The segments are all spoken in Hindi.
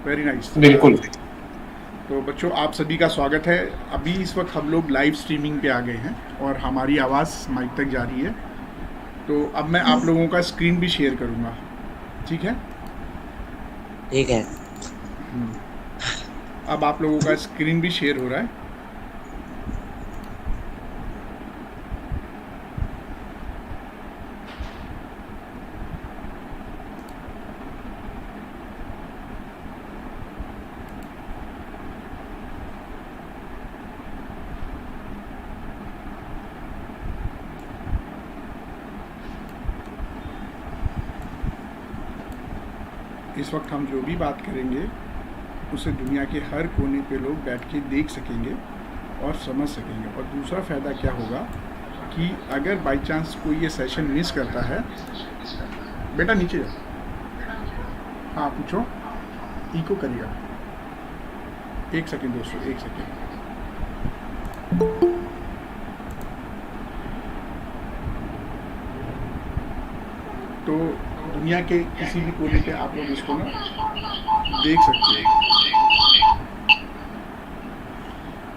Very nice. बिल्कुल। तो बच्चों, आप सभी का स्वागत है। अभी इस वक्त हम लोग लाइव स्ट्रीमिंग पे आ गए हैं और हमारी आवाज़ माइक तक जा रही है। तो अब मैं आप लोगों का स्क्रीन भी शेयर करूँगा, ठीक है? ठीक है। अब आप लोगों का स्क्रीन भी शेयर हो रहा है। इस वक्त हम जो भी बात करेंगे उसे दुनिया के हर कोने पे लोग बैठ के देख सकेंगे और समझ सकेंगे। और दूसरा फ़ायदा क्या होगा कि अगर बाई चांस कोई ये सेशन मिस करता है, बेटा नीचे जाओ, हाँ पूछो, इको करिएगा। एक सेकेंड दोस्तों, एक सेकेंड। तो दुनिया के किसी भी कोने पे आप लोग इसको ना देख सकते हैं,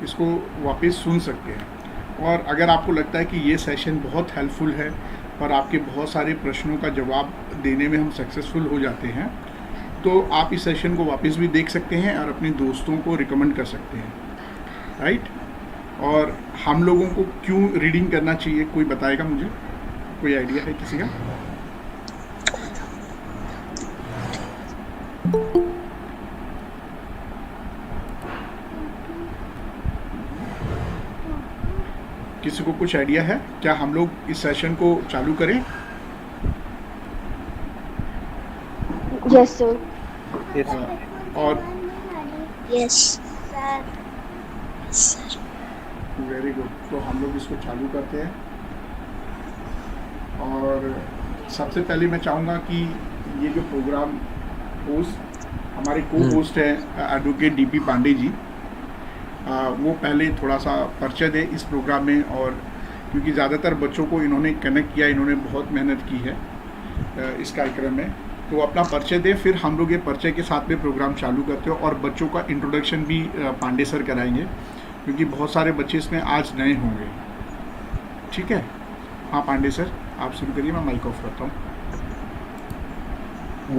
इसको वापस सुन सकते हैं। और अगर आपको लगता है कि ये सेशन बहुत हेल्पफुल है और आपके बहुत सारे प्रश्नों का जवाब देने में हम सक्सेसफुल हो जाते हैं, तो आप इस सेशन को वापस भी देख सकते हैं और अपने दोस्तों को रिकमेंड कर सकते हैं, राइट? और हम लोगों को क्यों रीडिंग करना चाहिए, कोई बताएगा मुझे? कोई आइडिया है किसी का? किसी को कुछ आइडिया है? क्या हम लोग इस सेशन को चालू करें? Yes sir. और यस वेरी गुड। तो हम लोग इसको चालू करते हैं। और सबसे पहले मैं चाहूँगा कि ये जो प्रोग्राम होस्ट, हमारे को होस्ट हैं एडवोकेट डीपी पांडे जी, वो पहले थोड़ा सा परिचय दें इस प्रोग्राम में। और क्योंकि ज़्यादातर बच्चों को इन्होंने कनेक्ट किया, इन्होंने बहुत मेहनत की है इस कार्यक्रम में, तो अपना परिचय दें। फिर हम लोग ये परिचय के साथ में प्रोग्राम चालू करते हो और बच्चों का इंट्रोडक्शन भी पांडे सर कराएंगे, क्योंकि बहुत सारे बच्चे इसमें आज नए होंगे, ठीक है? हाँ पांडे सर, आप शुरू करिए, मैं माइक ऑफ करता हूँ।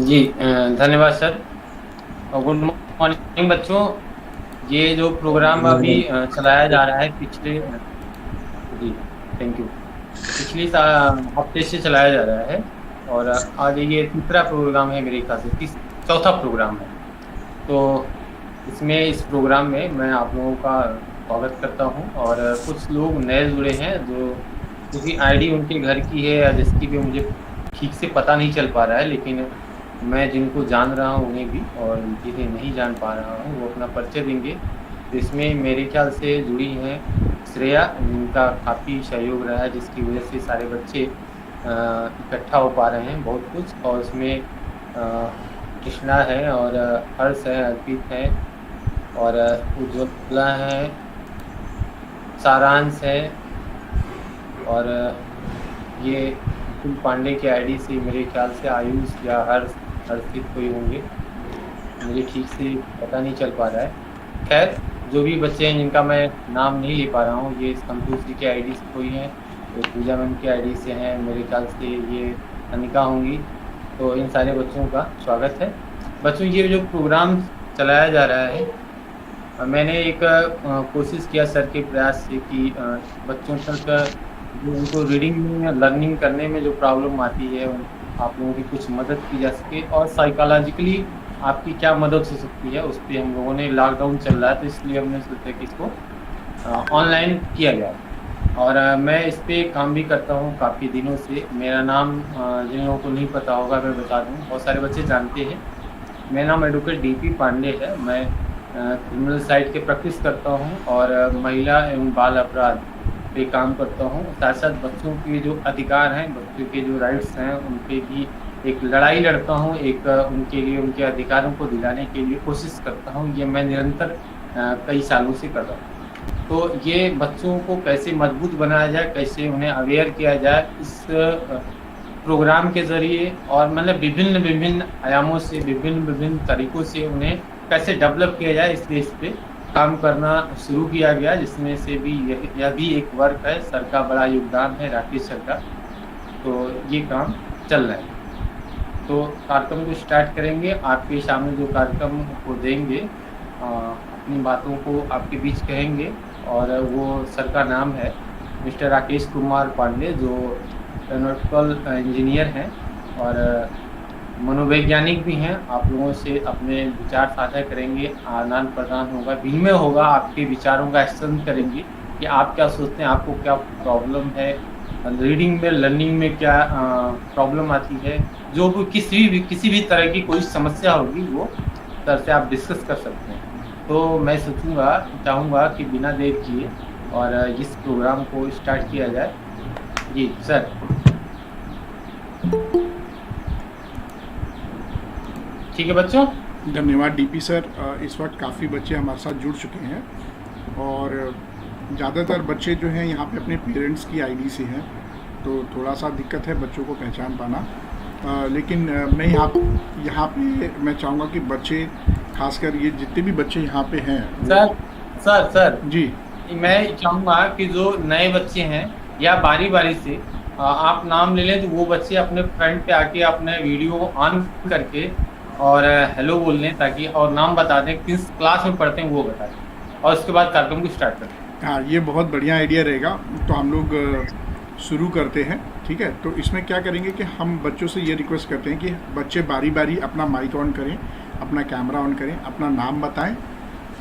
जी धन्यवाद सर और गुड मॉर्निंग बच्चों। ये जो प्रोग्राम अभी चलाया जा रहा है पिछले पिछली हफ्ते से चलाया जा रहा है और आज ये तीसरा प्रोग्राम है, मेरे ख्याल से चौथा प्रोग्राम है। तो इस प्रोग्राम में मैं आप लोगों का स्वागत करता हूं। और कुछ लोग नए जुड़े हैं जो किसी आईडी उनके घर की है या जिसकी भी मुझे ठीक से पता नहीं चल पा रहा है, लेकिन मैं जिनको जान रहा हूँ उन्हें भी, और जिन्हें नहीं जान पा रहा हूँ वो अपना परिचय देंगे। तो इसमें मेरे ख्याल से जुड़ी हैं श्रेया, जिनका काफ़ी सहयोग रहा है, जिसकी वजह से सारे बच्चे इकट्ठा हो पा रहे हैं बहुत कुछ। और उसमें कृष्णा है और हर्ष है, अर्पित है और उज्ज्वला है, सारांश है और ये कुल पांडे के आईडी से मेरे ख्याल से आयुष या हर्षित कोई होंगे, मुझे ठीक से पता नहीं चल पा रहा है। खैर जो भी बच्चे हैं जिनका मैं नाम नहीं ले पा रहा हूँ, ये संतोष जी के आईडी से कोई हैं, तो पूजा मैम के आईडी से हैं, मेरे ख्याल से ये अनिका होंगी। तो इन सारे बच्चों का स्वागत है। बच्चों ये जो प्रोग्राम चलाया जा रहा है, मैंने एक कोशिश किया सर के प्रयास से कि बच्चों तक जो उनको रीडिंग में लर्निंग करने में जो प्रॉब्लम आती है आप लोगों की कुछ मदद की जा सके, और साइकोलॉजिकली आपकी क्या मदद हो सकती है उस पर हम लोगों ने, लॉकडाउन चल रहा है तो इसलिए हमने सोचा कि इसको ऑनलाइन किया गया। और मैं इस पर काम भी करता हूँ काफ़ी दिनों से। मेरा नाम जिन लोगों को नहीं पता होगा मैं बता दूँ, बहुत सारे बच्चे जानते हैं। मेरा नाम एडवोकेट डीपी पांडे है। मैं क्रिमिनल साइड के प्रैक्टिस करता हूँ और महिला एवं बाल अपराध पे काम करता हूँ। साथ साथ बच्चों के जो अधिकार हैं, बच्चों के जो राइट्स हैं, उन पे भी एक लड़ाई लड़ता हूँ, एक उनके लिए उनके अधिकारों को दिलाने के लिए कोशिश करता हूँ। ये मैं निरंतर कई सालों से कर रहा हूँ। तो ये बच्चों को कैसे मजबूत बनाया जाए, कैसे उन्हें अवेयर किया जाए, इस प्रोग्राम के ज़रिए और मतलब विभिन्न विभिन्न आयामों से, विभिन्न विभिन्न तरीक़ों से उन्हें कैसे डेवलप किया जाए, इस पे काम करना शुरू किया गया, जिसमें से भी यह भी एक वर्क है। सर का बड़ा योगदान है, राकेश सर का। तो ये काम चल रहा है। तो कार्यक्रम को स्टार्ट करेंगे। आपके सामने जो कार्यक्रम को देंगे, अपनी बातों को आपके बीच कहेंगे, और वो सर का नाम है मिस्टर राकेश कुमार पांडे, जो एरोनॉटिकल इंजीनियर हैं और मनोवैज्ञानिक भी हैं। आप लोगों से अपने विचार साझा करेंगे, आदान प्रदान होगा, विनिमय होगा, आपके विचारों का एक्सचेंज करेंगे कि आप क्या सोचते हैं, आपको क्या प्रॉब्लम है, रीडिंग में, लर्निंग में क्या प्रॉब्लम आती है, जो भी किसी भी तरह की कोई समस्या होगी वो सर से आप डिस्कस कर सकते हैं। तो मैं चाहूँगा कि बिना देर किए और इस प्रोग्राम को स्टार्ट किया जाए। जी सर। ठीक है बच्चों। धन्यवाद डीपी सर। इस वक्त काफ़ी बच्चे हमारे साथ जुड़ चुके हैं और ज़्यादातर बच्चे जो हैं यहाँ पे अपने पेरेंट्स की आईडी से हैं, तो थोड़ा सा दिक्कत है बच्चों को पहचान पाना। लेकिन मैं यहाँ पे मैं चाहूँगा कि बच्चे, खासकर ये जितने भी बच्चे यहाँ पे हैं सर जी, मैं चाहूँगा कि जो नए बच्चे हैं या बारी बारी से आप नाम ले लें, तो वो बच्चे अपने फ्रंट पे आके अपने वीडियो ऑन करके और हेलो बोल लें, ताकि और नाम बता दें, किस क्लास में पढ़ते हैं वो बता दें, और उसके बाद कार्यक्रम को स्टार्ट करें। हाँ, ये बहुत बढ़िया आइडिया रहेगा। तो हम लोग शुरू करते हैं, ठीक है। तो इसमें क्या करेंगे कि हम बच्चों से ये रिक्वेस्ट करते हैं कि बच्चे बारी बारी अपना माइक ऑन करें, अपना कैमरा ऑन करें, अपना नाम बताएं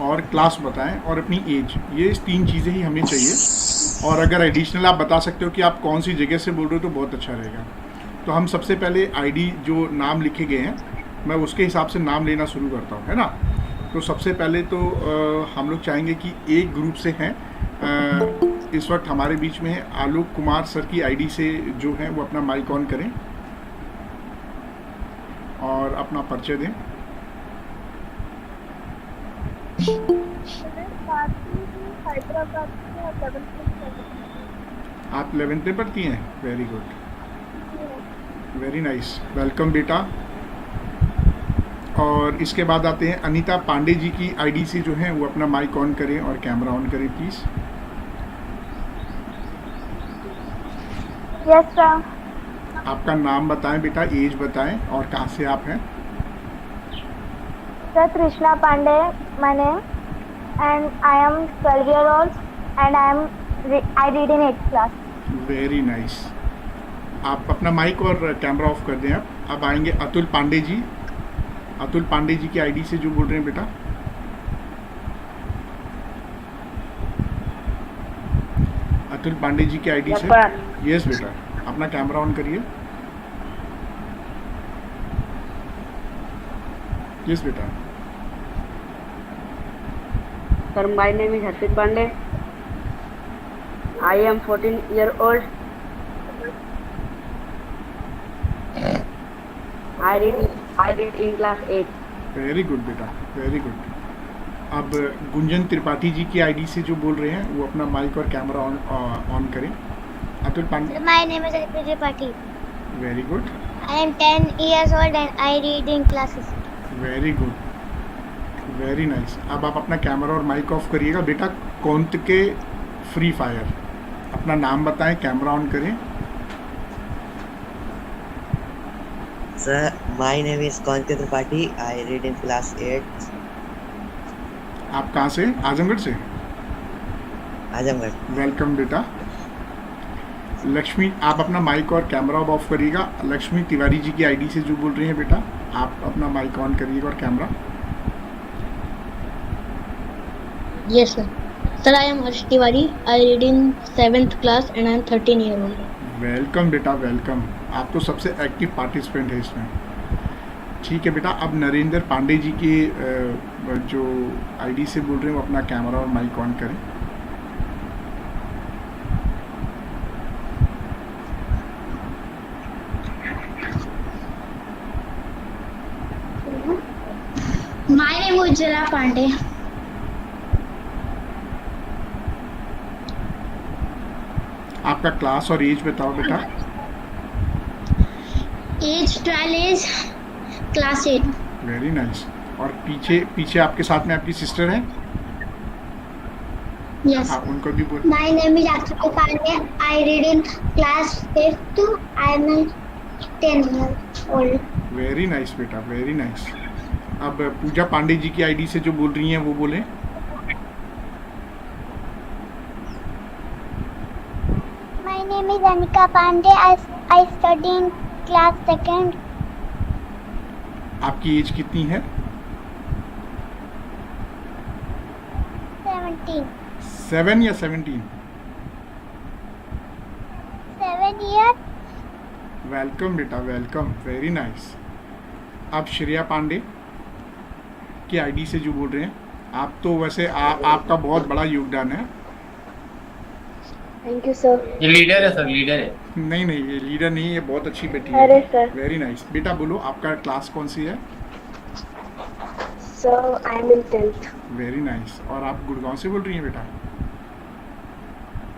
और क्लास बताएं और अपनी एज। ये 3 चीज़ें ही हमें चाहिए। और अगर एडिशनल आप बता सकते हो कि आप कौन सी जगह से बोल रहे हो तो बहुत अच्छा रहेगा। तो हम सबसे पहले आईडी जो नाम लिखे गए हैं, मैं उसके हिसाब से नाम लेना शुरू करता हूँ, है ना। तो सबसे पहले तो हम लोग चाहेंगे कि एक ग्रुप से हैं, इस वक्त हमारे बीच में है आलोक कुमार सर की आईडी से जो है वो अपना माइक ऑन करें और अपना परिचय दें। आप 11th में पढ़ती हैं? Very good, very nice, welcome बेटा। और इसके बाद आते हैं अनीता पांडे जी की आईडी से जो है वो अपना माइक ऑन करें और कैमरा ऑन करें प्लीज़। Yes sir. आपका नाम बताएं बेटा, एज बताएं और कहाँ से आप हैं। Sir Krishna Pandey my name and I am 12 years old and I read in 8th class. Very nice. आप अपना माइक और कैमरा ऑफ कर दें। अब आएंगे अतुल पांडे जी। अतुल पांडे जी की आईडी से जो बोल रहे हैं बेटा। अतुल पांडे जी की आईडी से। यस बेटा, अपना कैमरा ऑन करिए। यस बेटा। Sir, my name is Harshit Pandey. I am 14 years old. I read in class 8. Very good बेटा, वेरी गुड। अब गुंजन त्रिपाठी जी की आईडी से जो बोल रहे हैं वो अपना माइक और कैमरा ऑन करें। Atul Pandey. My name is Arpit Tripathi. Very good, I am 10 years old and I read in classes. Very good, very nice. अब आप अपना कैमरा और माइक ऑफ करिएगा बेटा। कौंत के फ्री फायर, अपना नाम बताएं, कैमरा ऑन करें। Sir, my name is Konti Tripathi. I read in class 8. आप कहाँ से? आजमगढ़ से। आजमगढ़। वेलकम बेटा। लक्ष्मी, आप अपना माइक और कैमरा ऑफ करिएगा। लक्ष्मी तिवारी जी की आईडी से जो बोल रही हैं बेटा, आप अपना माइक ऑन करिएगा और camera. Yes, sir. Sir, I am Harsh Tiwari. I read in 7th class and I am 13 years old. Welcome बेटा, वेलकम। आप तो सबसे एक्टिव पार्टिसिपेंट है इसमें। ठीक है बेटा। अब नरेंद्र पांडे जी के जो आईडी से बोल रहे हैं वो अपना कैमरा और माइक ऑन करें। My name is Ujjwala Pandey. आपका क्लास और एज बताओ बेटा। Age 12 is class 8. Very nice. और पीछे पीछे आपके साथ में आपकी सिस्टर है? Yes. हाँ, उनको भी बोल। My name is Akshay Pandey. I read in class 5th. I am 10 years old. Very nice बेटा, वेरी नाइस। अब पूजा पांडे जी की आईडी से जो बोल रही हैं वो बोलें। My name is Anika Pandey. I study in class 2nd. आपकी एज कितनी है? 17. 7 या 17? 7 years. वेलकम बेटा, वेलकम, वेरी नाइस। अब श्रेया पांडे की आईडी से जो बोल रहे हैं, आप तो वैसे आपका बहुत बड़ा योगदान है। Thank you sir. ये लीडर है सर, लीडर है। नहीं नहीं, ये लीडर नहीं, ये बहुत अच्छी बेटी अरे है। सर। वेरी नाइस बेटा। बोलो आपका क्लास कौन सी है? Sir I am in 10th। Very nice. और आप गुड़गांव से बोल रही हैं बेटा?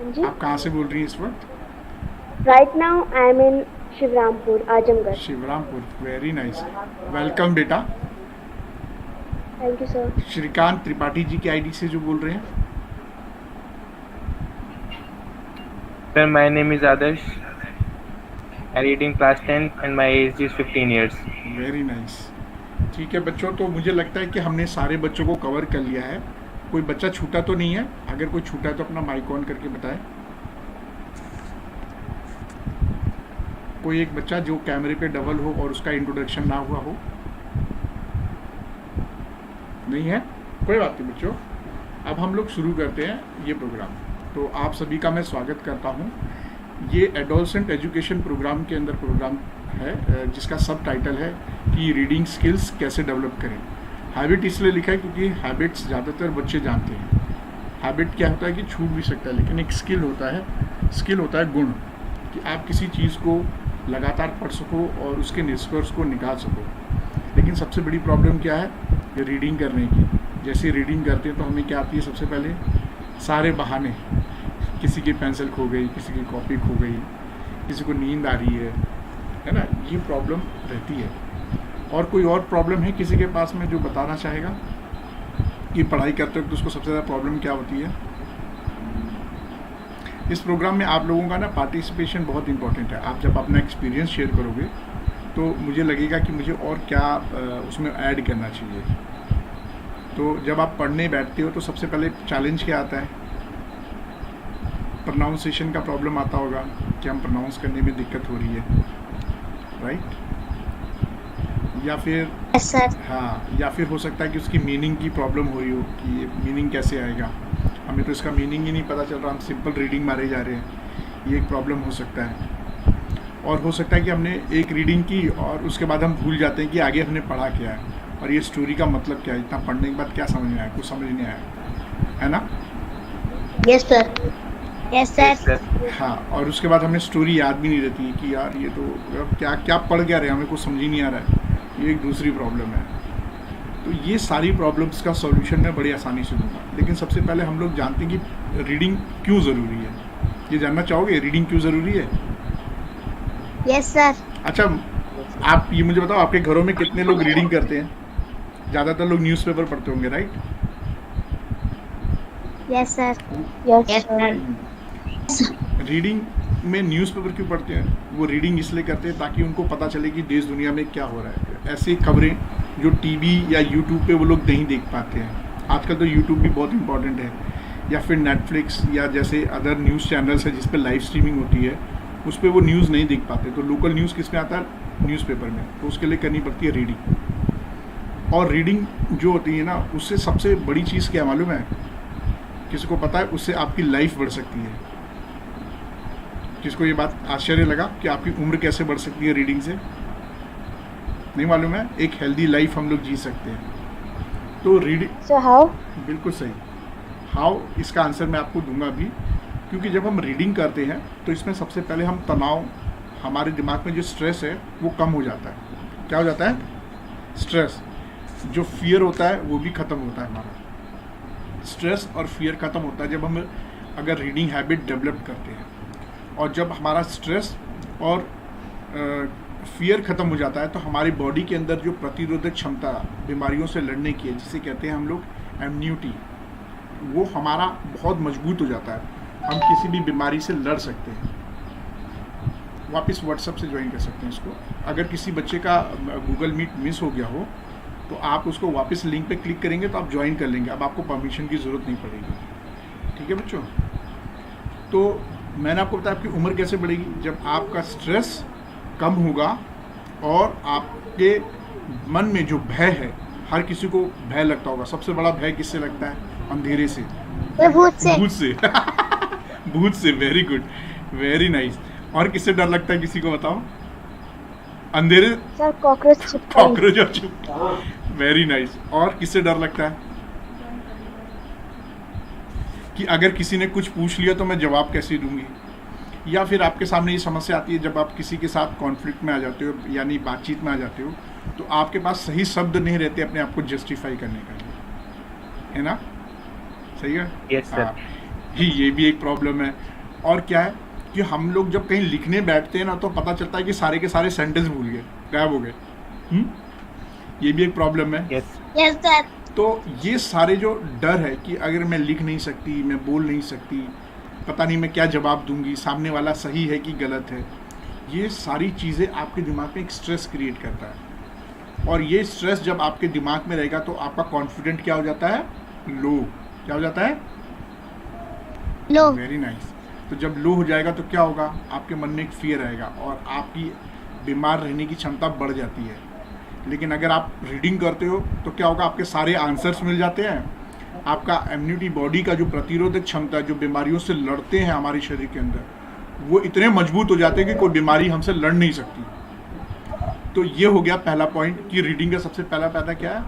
जी। आप कहाँ से बोल रही हैं इस वक्त? Right now I am in Shivrampur, Azamgarh. Shivrampur. Very nice, welcome बेटा। Thank you sir. Shrikant Tripathi ji की आईडी से जो बोल रहे हैं। Sir, my name is Adarsh. I read in class 10 and my age is 15 years. Very nice. ठीक है बच्चों, तो मुझे लगता है कि हमने सारे बच्चों को कवर कर लिया है। कोई बच्चा छूटा तो नहीं है? अगर कोई छूटा है तो अपना माइक ऑन करके बताएं। कोई एक बच्चा जो कैमरे पे डबल हो और उसका इंट्रोडक्शन ना हुआ हो? नहीं है? कोई बात नहीं बच्चों, अब हम लोग शुरू करते हैं ये प्रोग्राम। तो आप सभी का मैं स्वागत करता हूँ। ये एडोलसेंट एजुकेशन प्रोग्राम के अंदर प्रोग्राम है जिसका सब टाइटल है कि रीडिंग स्किल्स कैसे डेवलप करें। हैबिट इसलिए लिखा है क्योंकि हैबिट्स ज़्यादातर बच्चे जानते हैं। हैबिट क्या होता है कि छूट भी सकता है, लेकिन एक स्किल होता है गुण, कि आप किसी चीज़ को लगातार पढ़ सको और उसके निष्कर्ष को निकाल सको। लेकिन सबसे बड़ी प्रॉब्लम क्या है? ये रीडिंग करने की। जैसे रीडिंग करते हैं तो हमें क्या आती है? सबसे पहले सारे बहाने। किसी की पेंसिल खो गई, किसी की कॉपी खो गई, किसी को नींद आ रही है ना? ये प्रॉब्लम रहती है। और कोई और प्रॉब्लम है किसी के पास में जो बताना चाहेगा कि पढ़ाई करते वक्त उसको सबसे ज़्यादा प्रॉब्लम क्या होती है? इस प्रोग्राम में आप लोगों का ना पार्टिसिपेशन बहुत इंपॉर्टेंट है। आप जब अपना एक्सपीरियंस शेयर करोगे तो मुझे लगेगा कि मुझे और क्या उसमें ऐड करना चाहिए। तो जब आप पढ़ने बैठते हो तो सबसे पहले चैलेंज क्या आता है? प्रोनाउंसिएशन का प्रॉब्लम आता होगा कि हम प्रोनाउंस करने में दिक्कत हो रही है, राइट? या फिर Yes, sir. हाँ, या फिर हो सकता है कि उसकी मीनिंग की प्रॉब्लम हो रही हो कि ये मीनिंग कैसे आएगा, हमें तो इसका मीनिंग ही नहीं पता चल रहा, हम सिंपल रीडिंग मारे जा रहे हैं। ये एक प्रॉब्लम हो सकता है। और हो सकता है कि हमने एक रीडिंग की और उसके बाद हम भूल जाते हैं कि आगे हमने पढ़ा क्या है और ये स्टोरी का मतलब क्या है। इतना पढ़ने के बाद क्या समझ में आया? कुछ समझ नहीं आया, है ना? Yes, sir. Yes, sir. Yes, sir. हाँ, और उसके बाद हमें स्टोरी याद भी नहीं रहती कि यार ये तो अब क्या क्या पढ़ क्या रहे, हमें कुछ समझ ही नहीं आ रहा है। ये एक दूसरी प्रॉब्लम है। तो ये सारी प्रॉब्लम्स का सॉल्यूशन मैं बड़ी आसानी से दूंगा। लेकिन सबसे पहले हम लोग जानते हैं कि रीडिंग क्यों ज़रूरी है। ये जानना चाहोगे रीडिंग क्यों ज़रूरी है? Yes, sir. अच्छा, आप ये मुझे बताओ, आपके घरों में कितने लोग रीडिंग करते हैं? ज़्यादातर लोग न्यूज़पेपर पढ़ते होंगे, right? Yes, sir. Yes, sir. Reading में न्यूज़पेपर क्यों पढ़ते हैं? वो रीडिंग इसलिए करते हैं ताकि उनको पता चले कि देश दुनिया में क्या हो रहा है। ऐसी खबरें जो टीवी या यूट्यूब पे वो लोग नहीं देख पाते हैं। आजकल तो यूट्यूब भी बहुत इंपॉर्टेंट है, या फिर नेटफ्लिक्स या जैसे अदर न्यूज़ चैनल्स है जिस पे लाइव स्ट्रीमिंग होती है, उस पर वो न्यूज़ नहीं देख पाते। तो लोकल न्यूज़ किस में आता है? न्यूज़पेपर में। तो उसके लिए करनी पड़ती है रीडिंग। और रीडिंग जो होती है ना, उससे सबसे बड़ी चीज़ क्या मालूम है? किसी को पता है? उससे आपकी लाइफ बढ़ सकती है। किसको ये बात आश्चर्य लगा कि आपकी उम्र कैसे बढ़ सकती है रीडिंग से? नहीं मालूम है? एक हेल्दी लाइफ हम लोग जी सकते हैं। तो रीडिंग So how? बिल्कुल सही। हाउ, इसका आंसर मैं आपको दूंगा भी, क्योंकि जब हम रीडिंग करते हैं तो इसमें सबसे पहले हम तनाव, हमारे दिमाग में जो स्ट्रेस है वो कम हो जाता है। क्या हो जाता है? स्ट्रेस। जो फियर होता है वो भी ख़त्म होता है। हमारा स्ट्रेस और फियर ख़त्म होता है जब हम अगर रीडिंग हैबिट डेवलप करते हैं। और जब हमारा स्ट्रेस और फियर ख़त्म हो जाता है तो हमारी बॉडी के अंदर जो प्रतिरोधक क्षमता बीमारियों से लड़ने की है, जिसे कहते हैं हम लोग इम्यूनिटी, वो हमारा बहुत मजबूत हो जाता है। हम किसी भी बीमारी से लड़ सकते हैं। वापस व्हाट्सएप से ज्वाइन कर सकते हैं इसको। अगर किसी बच्चे का गूगल मीट मिस हो गया हो तो आप उसको वापस लिंक पे क्लिक करेंगे तो आप ज्वाइन कर लेंगे। अब आपको परमिशन की ज़रूरत नहीं पड़ेगी। ठीक है बच्चों? तो मैंने आपको बताया आपकी उम्र कैसे बढ़ेगी, जब आपका स्ट्रेस कम होगा और आपके मन में जो भय है, हर किसी को भय लगता होगा। सबसे बड़ा भय किससे लगता है? अंधेरे से, भूत से। भूत से भूत से। Very good, very nice. और किससे डर लगता है, किसी को बताओ? अंधेरे, सर कॉकरोच छिपकली। कॉकरोच और चिपकली। Very nice. और किससे डर लगता है? कि अगर किसी ने कुछ पूछ लिया तो मैं जवाब कैसे दूंगी। या फिर आपके सामने ये समस्या आती है जब आप किसी के साथ कॉन्फ्लिक्ट में आ जाते हो, यानी बातचीत में आ जाते हो, तो आपके पास सही शब्द नहीं रहते अपने आप को जस्टिफाई करने के लिए, है ना? सही है? Yes, sir. ये भी एक प्रॉब्लम है। और क्या है कि हम लोग जब कहीं लिखने बैठते हैं ना तो पता चलता है कि सारे के सारे सेंटेंस भूल गए, गायब हो गए। ये भी एक प्रॉब्लम है। Yes. Yes sir. तो ये सारे जो डर है कि अगर मैं लिख नहीं सकती, मैं बोल नहीं सकती, पता नहीं मैं क्या जवाब दूंगी, सामने वाला सही है कि गलत है, ये सारी चीज़ें आपके दिमाग में एक स्ट्रेस क्रिएट करता है। और ये स्ट्रेस जब आपके दिमाग में रहेगा तो आपका कॉन्फिडेंट क्या हो जाता है? लो। क्या हो जाता है? लो। Very nice. तो जब लो हो जाएगा तो क्या होगा? आपके मन में एक फियर आएगा और आपकी बीमार रहने की क्षमता बढ़ जाती है। लेकिन अगर आप रीडिंग करते हो तो क्या होगा? आपके सारे आंसर्स मिल जाते हैं। आपका इम्यूनिटी, बॉडी का जो प्रतिरोधक क्षमता, जो बीमारियों से लड़ते हैं हमारे शरीर के अंदर, वो इतने मजबूत हो जाते हैं कि कोई बीमारी हमसे लड़ नहीं सकती। तो ये हो गया पहला पॉइंट कि रीडिंग का सबसे पहला फायदा क्या है।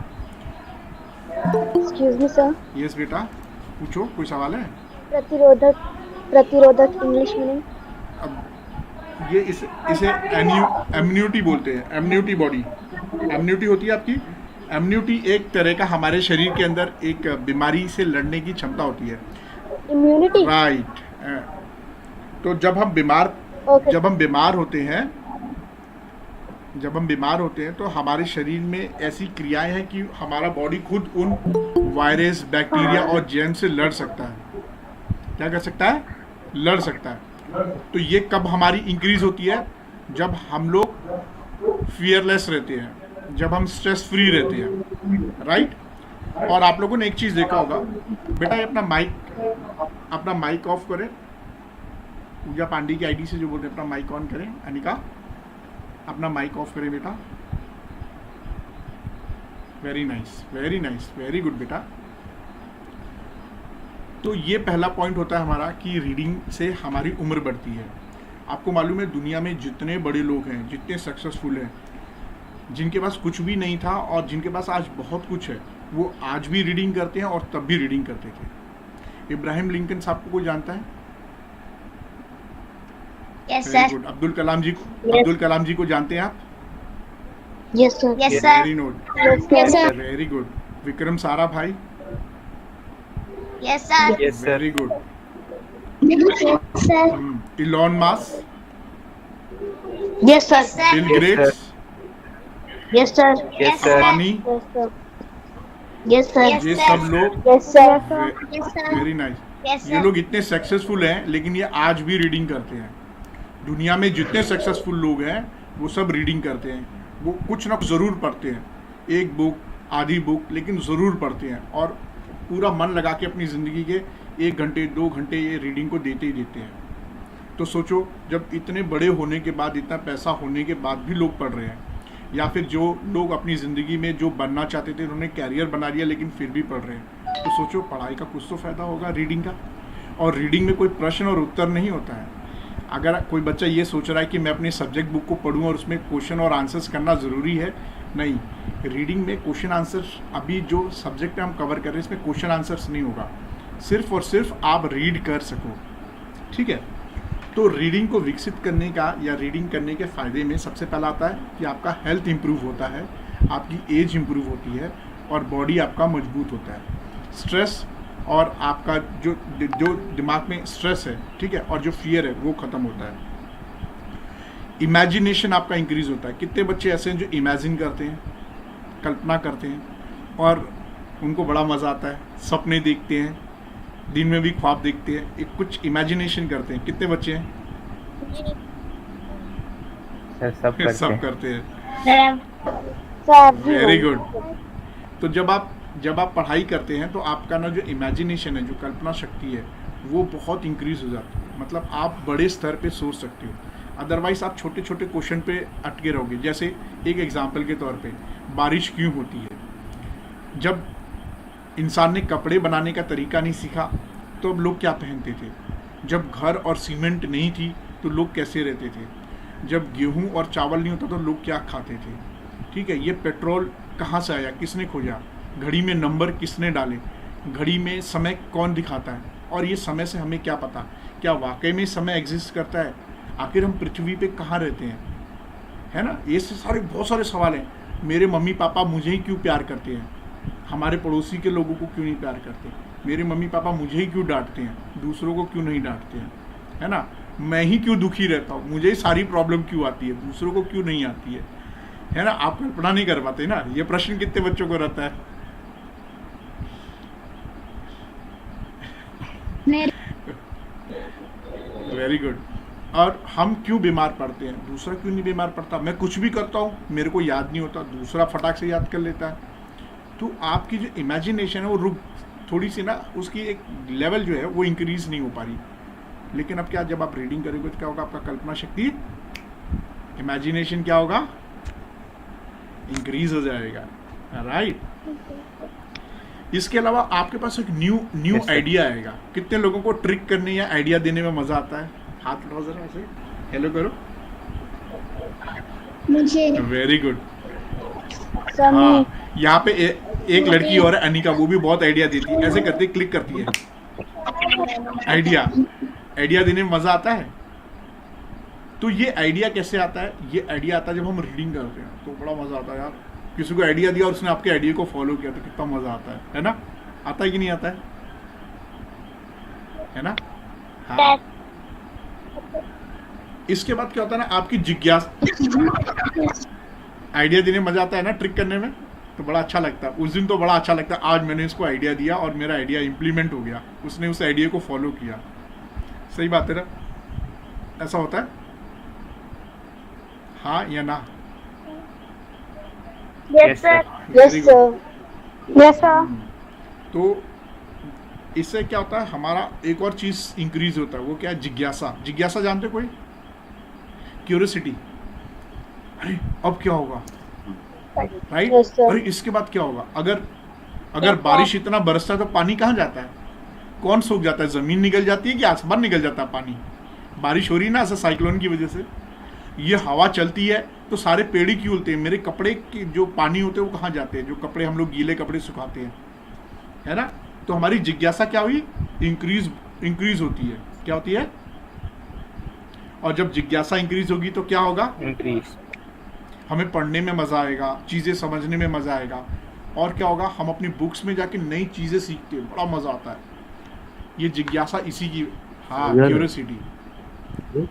एक्सक्यूज मी सर, यस बेटा, पूछो, कोई सवाल है? प्रतिरोधक इंग्लिश मीनिंग। अब ये इसे इम्यूनिटी बोलते हैं। इम्यूनिटी, बॉडी इम्यूनिटी होती है आपकी। इम्यूनिटी एक तरह का हमारे शरीर के अंदर एक बीमारी से लड़ने की क्षमता होती है। इम्यूनिटी। राइट। तो जब हम बीमार होते हैं तो हमारे शरीर में ऐसी क्रियाएं हैं कि हमारा बॉडी खुद उन वायरस, बैक्टीरिया और जर्म से लड़ सकता है। क्या कर सकता है? लड़ सकता है। तो ये कब हमारी इंक्रीज होती है? जब हम लोग फियरलेस रहते हैं, जब हम स्ट्रेस फ्री रहते हैं। राइट। और आप लोगों ने एक चीज़ देखा होगा बेटा, ये अपना माइक ऑफ करें। पूजा पांडे की आईडी से जो बोलते हैं, अपना माइक ऑन करें। अनिका, अपना माइक ऑफ करें बेटा। Very nice, very nice, very good बेटा। तो ये पहला पॉइंट होता है हमारा कि रीडिंग से हमारी उम्र बढ़ती है। आपको मालूम है दुनिया में जितने बड़े लोग हैं, जितने सक्सेसफुल हैं, जिनके पास कुछ भी नहीं था और जिनके पास आज बहुत कुछ है, वो आज भी रीडिंग करते हैं और तब भी रीडिंग करते थे। इब्राहिम लिंकन साहब को कोई जानता है? Yes very sir. Good. Abdul Kalam ji को जानते हैं आप? Yes sir. Yes sir. Very note, yes sir. Very good. Vikram Sarabhai? Yes sir. Yes, sir. Very good. Sir. Elon Musk? Yes sir. Bill Yes, Gates? Yes sir. Yes, sir. Ambani? Yes sir. Yes, ये sir. सब लोग yes sir. Yes sir. Very nice. Yes ये सर। लोग इतने सक्सेसफुल हैं लेकिन ये आज भी रीडिंग करते हैं। दुनिया में जितने सक्सेसफुल लोग हैं वो सब रीडिंग करते हैं। वो कुछ ना कुछ ज़रूर पढ़ते हैं, एक बुक, आधी बुक, लेकिन ज़रूर पढ़ते हैं और पूरा मन लगा के अपनी ज़िंदगी के 1 घंटे 2 घंटे ये रीडिंग को देते ही देते हैं। तो सोचो, जब इतने बड़े होने के बाद, इतना पैसा होने के बाद भी लोग पढ़ रहे हैं, या फिर जो लोग अपनी ज़िंदगी में जो बनना चाहते थे उन्होंने कैरियर बना लिया लेकिन फिर भी पढ़ रहे हैं, तो सोचो पढ़ाई का कुछ तो फ़ायदा होगा रीडिंग का। और रीडिंग में कोई प्रश्न और उत्तर नहीं होता है। अगर कोई बच्चा ये सोच रहा है कि मैं अपनी सब्जेक्ट बुक को पढूं और उसमें क्वेश्चन और आंसर्स करना ज़रूरी है, नहीं। रीडिंग में क्वेश्चन आंसर्स, अभी जो सब्जेक्ट हम कवर कर रहे हैं इसमें क्वेश्चन आंसर्स नहीं होगा, सिर्फ और सिर्फ आप रीड कर सको। ठीक है। तो रीडिंग को विकसित करने का या रीडिंग करने के फ़ायदे में सबसे पहला आता है कि आपका हेल्थ इंप्रूव होता है, आपकी एज इंप्रूव होती है और बॉडी आपका मजबूत होता है। स्ट्रेस और आपका जो दिमाग में स्ट्रेस है, ठीक है, और जो फियर है वो ख़त्म होता है। इमेजिनेशन आपका इंक्रीज होता है। कितने बच्चे ऐसे हैं जो इमेजिन करते हैं, कल्पना करते हैं और उनको बड़ा मज़ा आता है, सपने देखते हैं, दिन में भी ख्वाब देखते हैं, एक कुछ इमेजिनेशन करते हैं। कितने बच्चे हैं? सर सब करते सब हैं। करते हैं। Sir very good. तो जब आप पढ़ाई करते हैं तो आपका ना जो इमेजिनेशन है, जो कल्पना शक्ति है, वो बहुत इंक्रीज हो जाती है। मतलब आप बड़े स्तर पे सोच सकते हो। अदरवाइज आप छोटे छोटे क्वेश्चन पे अटके रहोगे। जैसे एक एग्जांपल के तौर पे, बारिश क्यों होती है? जब इंसान ने कपड़े बनाने का तरीका नहीं सीखा तो अब लोग क्या पहनते थे? जब घर और सीमेंट नहीं थी तो लोग कैसे रहते थे? जब गेहूं और चावल नहीं होता तो लोग क्या खाते थे? ठीक है, ये पेट्रोल कहाँ से आया, किसने खोजा? घड़ी में नंबर किसने डाले? घड़ी में समय कौन दिखाता है? और ये समय से हमें क्या पता, क्या वाकई में समय एग्जिस्ट करता है? आखिर हम पृथ्वी पे कहाँ रहते हैं? है ना, ये सारे बहुत सारे सवाल हैं। मेरे मम्मी पापा मुझे ही क्यों प्यार करते हैं, हमारे पड़ोसी के लोगों को क्यों नहीं प्यार करते? मेरे मम्मी पापा मुझे ही क्यों डांटते हैं, दूसरों को क्यों नहीं डांटते हैं? है ना, मैं ही क्यों दुखी रहता हूँ, मुझे ही सारी प्रॉब्लम क्यों आती है, दूसरों को क्यों नहीं आती है ना? आप कल्पना नहीं कर पाते ना। ये प्रश्न कितने बच्चों को रहता है? Very good. और हम क्यों बीमार पड़ते हैं, दूसरा क्यों नहीं बीमार पड़ता? मैं कुछ भी करता हूँ, मेरे को याद नहीं होता, दूसरा फटाक से याद कर लेता है। तो आपकी जो इमेजिनेशन है वो रुक थोड़ी सी ना, उसकी एक लेवल जो है वो इंक्रीज नहीं हो पा रही। लेकिन अब क्या, जब आप रीडिंग करोगे तो क्या होगा? आपका कल्पना शक्ति, इमेजिनेशन क्या होगा? इंक्रीज हो जाएगा। राइट। इसके अलावा आपके पास एक न्यू आइडिया आएगा। कितने लोगों को ट्रिक करने या आइडिया देने में मजा आता है? हाथ उठाओ जरा, ऐसे हेलो करो। मुझे वेरी गुड। हाँ, यहाँ पे एक लड़की और है अनिका, वो भी बहुत आइडिया देती है। ऐसे करती है, क्लिक करती है। आइडिया देने में मजा आता है। तो ये आइडिया कैसे आता है? ये आइडिया आता है जब हम रीडिंग करते हैं, तो बड़ा मजा आता है यार। किसी को आइडिया दिया और उसने आपके आइडिया को फॉलो किया तो कितना मजा आता है ना? आता है कि नहीं आता है ना? हाँ। इसके बाद क्या होता है ना, आपकी जिज्ञासा, आइडिया देने में मजा आता है ना, ट्रिक करने में तो बड़ा अच्छा लगता है। उस दिन तो बड़ा अच्छा लगता है, आज मैंने इसको आइडिया दिया और मेरा आइडिया इम्प्लीमेंट हो गया, उसने उस आइडिया को फॉलो किया। सही बात है ना? ऐसा होता है? हाँ या ना? Yes sir. Very good. Yes sir. तो इससे क्या होता है, हमारा एक और चीज इंक्रीज होता है। वो क्या है? जिज्ञासा। जिज्ञासा जानते कोई? क्यूरियोसिटी। अरे अब क्या होगा, राइट? Yes, sir. अरे इसके बाद क्या होगा? अगर बारिश इतना बरसता है तो पानी कहाँ जाता है? कौन सूख जाता है? जमीन निकल जाती है कि आसमान निकल जाता है पानी? बारिश हो रही है ना, ऐसा साइक्लोन की वजह से। ये हवा चलती है तो सारे पेड़ ही क्यों उलते हैं? मेरे कपड़े के जो पानी होते हैं वो कहाँ जाते हैं? जो कपड़े हम लोग गीले कपड़े सुखाते हैं, है ना? तो हमारी जिज्ञासा क्या हुई? इंक्रीज होती है। क्या होती है? और जब जिज्ञासा इंक्रीज होगी तो क्या होगा? इंक्रीज। हमें पढ़ने में मजा आएगा, चीजें समझने में मजा आएगा। और क्या होगा? हम अपनी बुक्स में जाके नई चीजें सीखते हैं, बड़ा मजा आता है। ये जिज्ञासा इसी की, हाँ, क्यूरियोसिटी।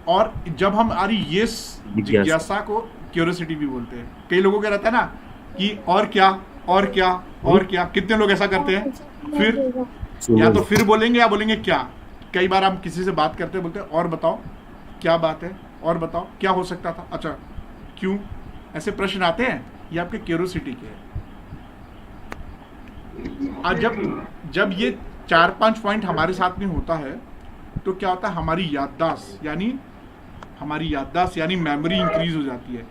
और जब हम ये जिज्ञासा को क्यूरियोसिटी भी बोलते हैं। कई लोगों का रहता है ना कि और क्या और क्या और क्या। कितने लोग ऐसा करते हैं? फिर या तो फिर बोलेंगे या बोलेंगे क्या। कई बार हम किसी से बात करते हैं, बोलते हैं और बताओ क्या बात है, और बताओ क्या हो सकता था, अच्छा क्यों, ऐसे प्रश्न आते हैं। ये आपके क्यूरियोसिटी के हैं। और जब ये 4-5 पॉइंट हमारे साथ में होता है तो क्या होता है? हमारी याददाश्त यानी मेमोरी इंक्रीज हो जाती है।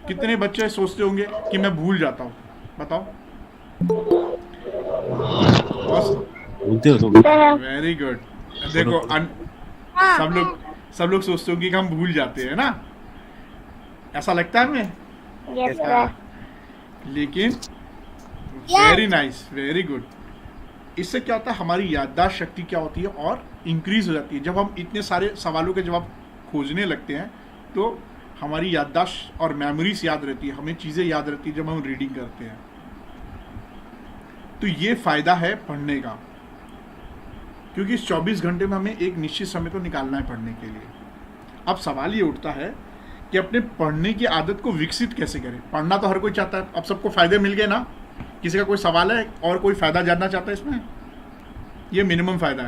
कितने बच्चे सोचते होंगे कि मैं भूल जाता हूँ? बताओ। Very good. देखो सब लोग सोचते होंगे कि हम भूल जाते हैं ना, ऐसा लगता है हमें? Yes sir. लेकिन वेरी नाइस, वेरी गुड। इससे क्या होता है? हमारी याददाश्त शक्ति क्या होती है? और इंक्रीज हो जाती है। जब हम इतने सारे सवालों के जवाब खोजने लगते हैं तो हमारी याददाश्त और मेमोरीज याद रहती है, हमें चीज़ें याद रहती है जब हम रीडिंग करते हैं। तो ये फ़ायदा है पढ़ने का, क्योंकि इस 24 घंटे में हमें एक निश्चित समय तो निकालना है पढ़ने के लिए। अब सवाल ये उठता है कि अपने पढ़ने की आदत को विकसित कैसे करें। पढ़ना तो हर कोई चाहता है, अब सबको फायदे मिल गए ना। किसी का कोई सवाल है और कोई फायदा जानना चाहता है इसमें? ये मिनिमम फायदा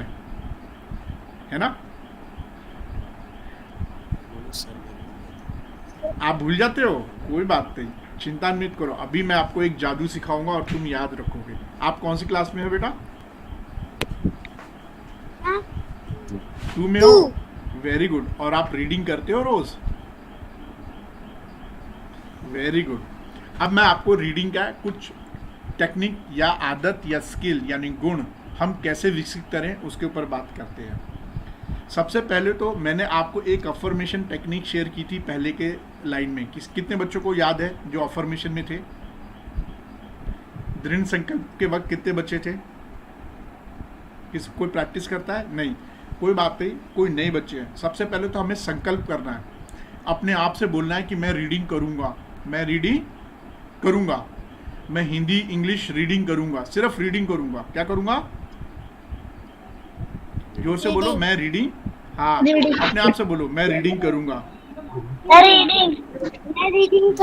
है ना? आप भूल जाते हो, कोई बात नहीं, चिंता मत करो। अभी मैं आपको एक जादू सिखाऊंगा और तुम याद रखोगे। आप कौन सी क्लास में हो बेटा? 2 में हो? Very good. और आप रीडिंग करते हो रोज? Very good. अब मैं आपको रीडिंग का कुछ टेक्निक या आदत या स्किल यानी गुण हम कैसे विकसित करें उसके ऊपर बात करते हैं। सबसे पहले तो मैंने आपको एक अफर्मेशन टेक्निक शेयर की थी पहले के लाइन में। कितने बच्चों को याद है जो अफर्मेशन में थे? दृढ़ संकल्प के वक्त कितने बच्चे थे? कोई प्रैक्टिस करता है? नहीं, कोई बात नहीं, कोई नए बच्चे हैं। सबसे पहले तो हमें संकल्प करना है, अपने आप से बोलना है कि मैं रीडिंग करूंगा, मैं रीडिंग करूंगा, मैं हिंदी इंग्लिश रीडिंग करूंगा, सिर्फ रीडिंग करूंगा। क्या करूंगा? जोर से बोलो, मैं रीडिंग। हाँ, अपने आप से बोलो, मैं रीडिंग करूंगा। Very good,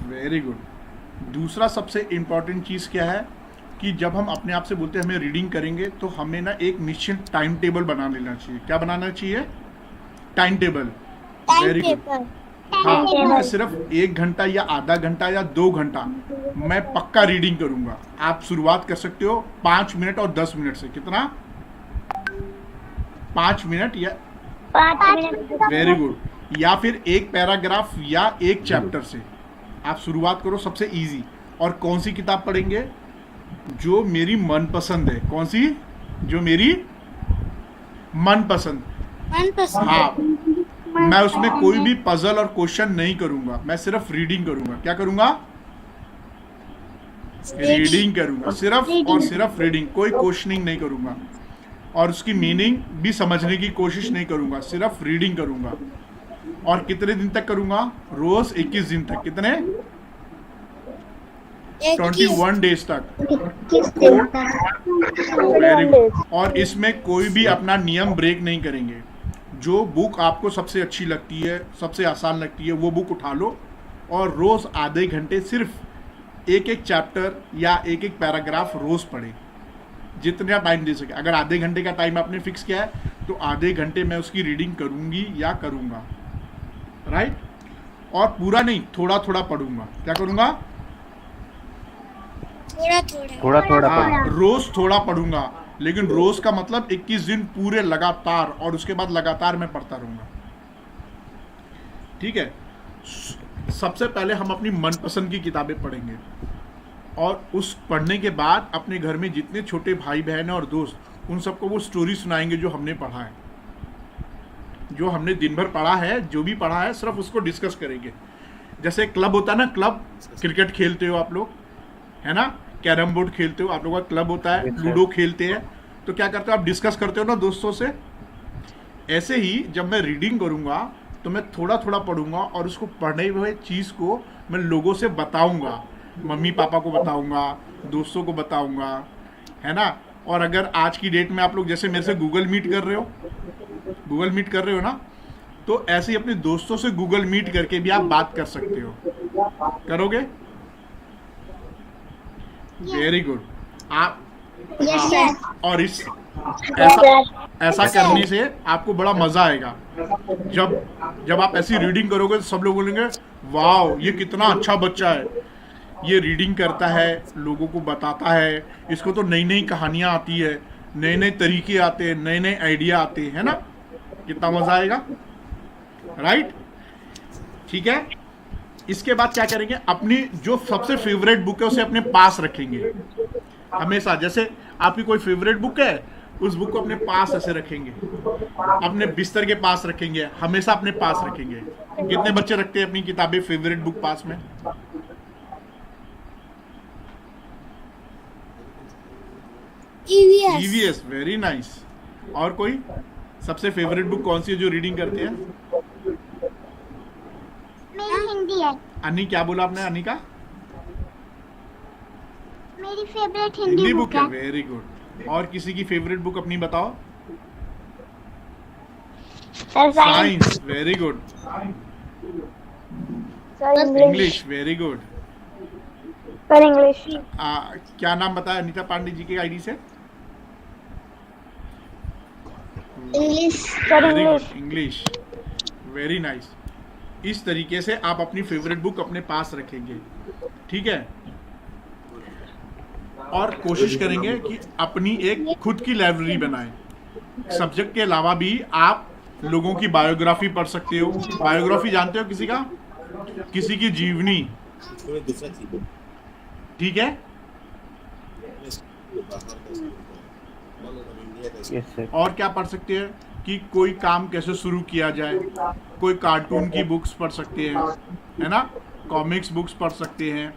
very good. दूसरा सबसे इम्पोर्टेंट चीज़ क्या है कि जब हम अपने आप से बोलते हैं हमें रीडिंग करेंगे तो हमें ना एक निश्चित टाइम टेबल बना लेना चाहिए। क्या बनाना चाहिए? Time table. Very good. हाँ, मैं सिर्फ 1 घंटा या आधा घंटा या 2 घंटा मैं पक्का रीडिंग करूंगा। आप शुरुआत कर सकते हो 5 मिनट और 10 मिनट से। कितना? 5 मिनट या 5 मिनट। Very good. या फिर एक पैराग्राफ या एक चैप्टर से आप शुरुआत करो, सबसे इजी। और कौन सी किताब पढ़ेंगे? जो मेरी मनपसंद है। कौन सी? जो मेरी मनपसंद। हाँ, मैं उसमें कोई भी पजल और क्वेश्चन नहीं करूंगा, मैं सिर्फ रीडिंग करूंगा। क्या करूंगा? रीडिंग करूंगा, सिर्फ और सिर्फ रीडिंग। कोई क्वेश्चनिंग नहीं करूंगा और उसकी मीनिंग भी समझने की कोशिश नहीं करूंगा, सिर्फ रीडिंग करूंगा। और कितने दिन तक करूंगा? रोज 21 दिन तक। कितने? 21 डेज तक। Very good. और इसमें कोई भी अपना नियम ब्रेक नहीं करेंगे। जो बुक आपको सबसे अच्छी लगती है, सबसे आसान लगती है, वो बुक उठा लो और रोज आधे घंटे सिर्फ एक एक चैप्टर या एक एक पैराग्राफ रोज पढ़े, जितना टाइम दे सके। अगर आधे घंटे का टाइम आपने फिक्स किया है तो आधे घंटे मैं उसकी रीडिंग करूंगी या करूंगा, राइट? और पूरा नहीं, थोड़ा थोड़ा पढ़ूंगा। क्या करूंगा? थोड़ा थोड़ा हाँ, रोज थोड़ा पढ़ूंगा, लेकिन रोज का मतलब 21 दिन पूरे लगातार, और उसके बाद लगातार मैं पढ़ता रहूंगा। ठीक है? सबसे पहले हम अपनी मनपसंद की किताबें पढ़ेंगे और उस पढ़ने के बाद अपने घर में जितने छोटे भाई बहन और दोस्त, उन सबको वो स्टोरी सुनाएंगे जो हमने पढ़ा है, जो हमने दिन भर पढ़ा है, जो भी पढ़ा है सिर्फ उसको डिस्कस करेंगे। जैसे क्लब होता है ना, क्लब, क्रिकेट खेलते हो आप लोग, है ना? कैरम बोर्ड खेलते हो, आप लोगों का क्लब होता है, लूडो खेलते हैं, तो क्या करते हो आप? डिस्कस करते हो ना दोस्तों से। ऐसे ही जब मैं रीडिंग करूंगा तो मैं थोड़ा थोड़ा पढ़ूंगा और उसको पढ़े हुए चीज़ को मैं लोगों से बताऊंगा, मम्मी पापा को बताऊंगा, दोस्तों को बताऊंगा, है ना? और अगर आज की डेट में आप लोग जैसे मेरे से गूगल मीट कर रहे हो ना, तो ऐसे ही अपने दोस्तों से गूगल मीट करके भी आप बात कर सकते हो। करोगे? Very good. आप और ऐसा करने से आपको बड़ा मजा आएगा। जब आप ऐसी रीडिंग करोगे तो सब लोग बोलेंगे वाह, ये कितना अच्छा बच्चा है, ये रीडिंग करता है, लोगों को बताता है, इसको तो नई नई कहानियां आती है, नए नए तरीके आते हैं, नए नए आइडिया आते हैं, है ना? कितना मजा आएगा, राइट? ठीक है? इसके बाद क्या करेंगे? अपनी जो सबसे फेवरेट बुक है उसे अपने पास रखेंगे हमेशा। जैसे आपकी कोई फेवरेट बुक है, उस बुक को अपने पास ऐसे रखेंगे, अपने बिस्तर के पास रखेंगे, हमेशा अपने पास रखेंगे। कितने बच्चे रखते हैं अपनी किताबें फेवरेट बुक पास में? EVS, very nice. और कोई सबसे फेवरेट बुक कौन सी है जो रीडिंग करते हैं? मेरी हिंदी है। अन्नी, क्या बोला आपने? अन्नी का मेरी फेवरेट हिंदी बुक है। Very good. और किसी की फेवरेट बुक अपनी बताओ। Science, very good. Sir English English, very good. Sir English क्या नाम बताया अनीता पांडे जी की आईडी से? English. Sir very English good, English, very nice. इस तरीके से आप अपनी फेवरेट बुक अपने पास रखेंगे, ठीक है? और कोशिश करेंगे कि अपनी एक खुद की लाइब्रेरी बनाएं। सब्जेक्ट के अलावा भी आप लोगों की बायोग्राफी पढ़ सकते हो। बायोग्राफी जानते हो किसी का? किसी की जीवनी, ठीक है? Yes, sir. और क्या पढ़ सकते हैं कि कोई काम कैसे शुरू किया जाए, कोई कार्टून की बुक्स पढ़ सकते हैं, है ना? कॉमिक्स बुक्स पढ़ सकते हैं,